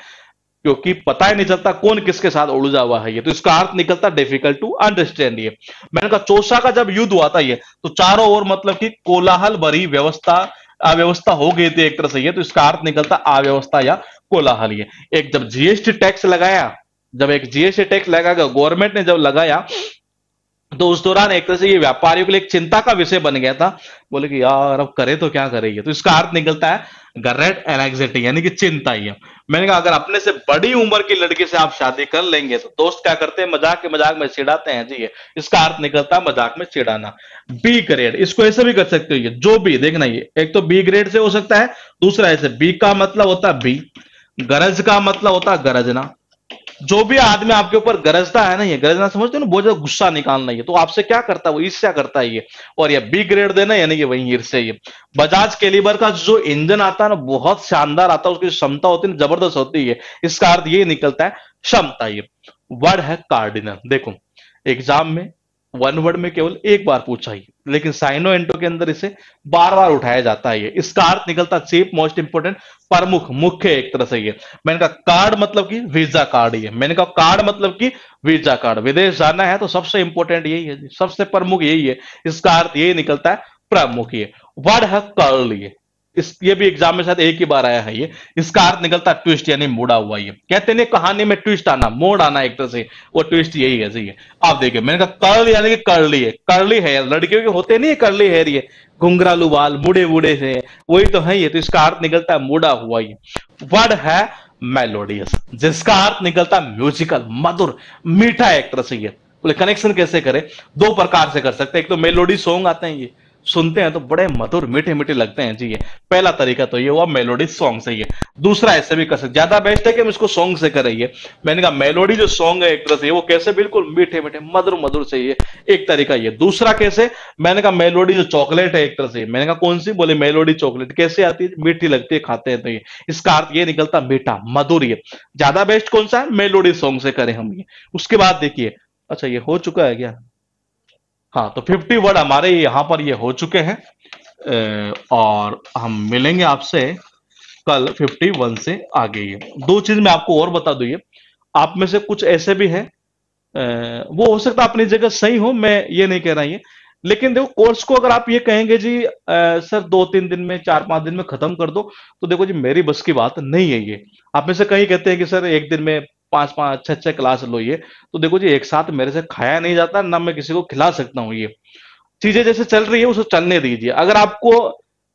क्योंकि पता ही नहीं चलता कौन किसके साथ उलझा हुआ है ये। तो इसका अर्थ निकलता डिफिकल्ट टू अंडरस्टैंड। ये मैंने कहा चौसा का जब युद्ध हुआ था ये, तो चारों ओर मतलब कि कोलाहल भरी व्यवस्था, अव्यवस्था हो गई थी एक तरह से ये। तो इसका अर्थ निकलता अव्यवस्था या कोलाहल। ये एक जब जीएसटी टैक्स लगाया, जब एक जीएसटी टैक्स लगाया गवर्नमेंट ने जब लगाया, तो उस दौरान एक तरह से ये व्यापारियों के लिए एक चिंता का विषय बन गया था। बोले कि यार अब करे तो क्या करेंगे। तो इसका अर्थ निकलता है ग्रेट एंजाइटी यानी कि चिंता ही है। मैंने कहा अगर अपने से बड़ी उम्र की लड़की से आप शादी कर लेंगे, तो दोस्त क्या करते हैं, मजाक के मजाक में चिढ़ाते हैं जी। ये इसका अर्थ निकलता है मजाक में चिढ़ाना। बी ग्रेड, इसको ऐसे भी कर सकते हो, ये जो भी देखना, ये एक तो बी ग्रेड से हो सकता है, दूसरा ऐसे बी का मतलब होता है बी, गरज का मतलब होता है गरजना। जो भी आदमी आपके ऊपर गरजता है ना, ये गरजना समझते हो ना, बहुत ज्यादा गुस्सा निकालना, ये तो आपसे क्या करता है, वो ईर्ष्या करता है ये। और ये बी ग्रेड देना यानी कि वही ईर्ष्या। ये बजाज कैलिबर का जो इंजन आता है ना, बहुत शानदार आता है, उसकी क्षमता होती है जबरदस्त होती है। इसका अर्थ ये निकलता है क्षमता। ये वर्ड है कार्डिनल। देखो एग्जाम में वन वर्ड में केवल एक बार पूछा ही, लेकिन साइनो एंटो के अंदर इसे बार बार उठाया जाता है। ये इसका अर्थ निकलता चीफ, मोस्ट इंपोर्टेंट, प्रमुख, मुख्य, एक तरह से। ये मैंने कहा कार्ड मतलब कि वीजा कार्ड, ये मैंने कहा कार्ड मतलब कि वीजा कार्ड। विदेश जाना है तो सबसे इंपोर्टेंट यही है, सबसे प्रमुख यही है, इसका अर्थ यही निकलता है प्रमुख। ये वर्ड है कर्ल, ये भी एग्जाम में शायद एक ही बार आया है। ये इसका अर्थ निकलता है ट्विस्ट, यानी मुड़ा हुआ। ये कहते नहीं कहानी में ट्विस्ट आना, मोड़ आना एक तरह से, वो ट्विस्ट यही है जी। आप देखिए मैंने कहा कर्ल यानी कि कर्ली है, कर्ली हेयर, लड़कियों के होते नहीं कर्ली हेयर, ये घुंघरालू बाल, मुड़े मुड़े से, वही तो है ये। तो इसका अर्थ निकलता है मुड़ा हुआ। ये वर्ड है मेलोडियस, जिसका अर्थ निकलता है म्यूजिकल, मधुर, मीठा एक तरह से। ये बोले कनेक्शन कैसे करें, दो प्रकार से कर सकते हैं। एक तो मेलोडी सॉन्ग आते हैं, ये सुनते हैं तो बड़े मधुर मीठे मीठे लगते हैं जी। ये पहला तरीका तो ये हुआ मेलोडी सॉन्ग से। ये दूसरा ऐसे भी कर सकते, ज्यादा बेस्ट है कि हम इसको सॉन्ग से करें। ये मैंने कहा मेलोडी जो सॉन्ग है एक तरह से, वो कैसे बिल्कुल मीठे मीठे मधुर मधुर से, ये एक तरीका। ये दूसरा कैसे, मैंने कहा मेलोडी जो चॉकलेट है एक तरह से। मैंने कहा कौन सी, बोले मेलोडी चॉकलेट कैसे आती है, मीठी लगती है खाते हैं तो। ये इसका अर्थ ये निकलता मीठा मधुर। ये ज्यादा बेस्ट कौन सा है, मेलोडी सॉन्ग से करें हम। ये उसके बाद देखिए, अच्छा ये हो चुका है क्या, हाँ तो 50 वर्ड हमारे यहां पर ये हो चुके हैं। और हम मिलेंगे आपसे कल 51 से आगे। ये दो चीज मैं आपको और बता दूं, ये आप में से कुछ ऐसे भी हैं, वो हो सकता है अपनी जगह सही हो, मैं ये नहीं कह रहा ये, लेकिन देखो कोर्स को अगर आप ये कहेंगे जी सर 2-3 दिन में, 4-5 दिन में खत्म कर दो, तो देखो जी मेरी बस की बात नहीं है ये। आप में से कई कहते हैं कि सर एक दिन में 5-5 6-6 क्लास लो। ये तो देखो जी एक साथ मेरे से खाया नहीं जाता, ना मैं किसी को खिला सकता हूँ। ये चीजें जैसे चल रही है उसे चलने दीजिए। अगर आपको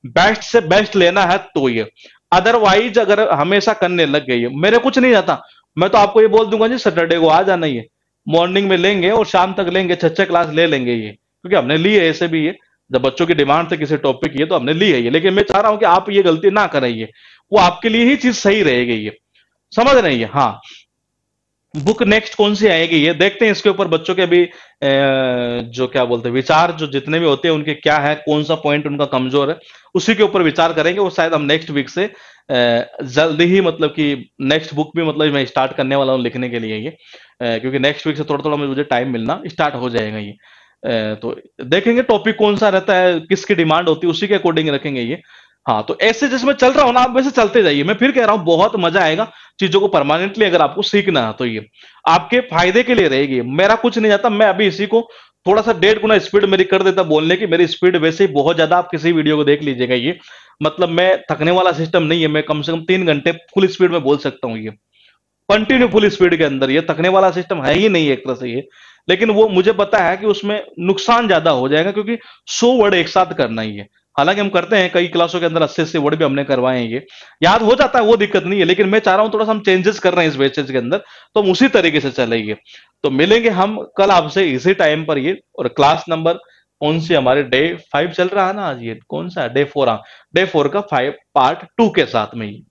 बेस्ट से बेस्ट लेना है तो ये, अदरवाइज अगर हमेशा करने लग गई है, मेरे कुछ नहीं जाता, मैं तो आपको ये बोल दूंगा जी सैटरडे को आ जाना। ये मॉर्निंग में लेंगे और शाम तक लेंगे, 6-6 क्लास ले लेंगे ये, क्योंकि हमने ली है ऐसे भी। ये जब बच्चों की डिमांड थे किसी टॉपिक की, तो हमने ली है ये। लेकिन मैं चाह रहा हूं कि आप ये गलती ना करें, ये वो आपके लिए ही चीज सही रहेगी। ये समझ रहे हैं। हाँ, बुक नेक्स्ट कौन सी आएगी ये देखते हैं। इसके ऊपर बच्चों के भी जो क्या बोलते हैं विचार, जो जितने भी होते हैं उनके क्या है, कौन सा पॉइंट उनका कमजोर है, उसी के ऊपर विचार करेंगे। वो शायद हम नेक्स्ट वीक से जल्दी ही, मतलब कि नेक्स्ट बुक भी मतलब मैं स्टार्ट करने वाला हूँ लिखने के लिए। ये क्योंकि नेक्स्ट वीक से थोड़ा थोड़ा मुझे टाइम मिलना स्टार्ट हो जाएगा। ये तो देखेंगे टॉपिक कौन सा रहता है, किसकी डिमांड होती है, उसी के अकॉर्डिंग रखेंगे ये। हाँ तो ऐसे जिसमें चल रहा हो ना, आप वैसे चलते जाइए। मैं फिर कह रहा हूं बहुत मजा आएगा चीजों को परमानेंटली अगर आपको सीखना है तो। ये आपके फायदे के लिए रहेगी, मेरा कुछ नहीं जाता। मैं अभी इसी को थोड़ा सा 1.5 गुना स्पीड मेरी कर देता बोलने की। मेरी स्पीड वैसे ही बहुत ज्यादा, आप किसी वीडियो को देख लीजिएगा। ये मतलब मैं थकने वाला सिस्टम नहीं है, मैं कम से कम 3 घंटे फुल स्पीड में बोल सकता हूँ। ये कंटिन्यू फुल स्पीड के अंदर, ये थकने वाला सिस्टम है ही नहीं एक तरह से। ये लेकिन वो मुझे पता है कि उसमें नुकसान ज्यादा हो जाएगा, क्योंकि 100 वर्ड एक साथ करना ही है। हालांकि हम करते हैं कई क्लासों के अंदर 80-80 वर्ड भी हमने करवाए हैं, ये याद हो जाता है, वो दिक्कत नहीं है। लेकिन मैं चाह रहा हूं थोड़ा सा हम चेंजेस कर रहे हैं इस बैचेज के अंदर, तो हम उसी तरीके से चलेंगे। तो मिलेंगे हम कल आपसे इसी टाइम पर। ये और क्लास नंबर कौन सी, हमारे डे 5 चल रहा है ना आज, ये कौन सा है, डे 4। हाँ, डे 4 का 5 पार्ट 2 के साथ में ही।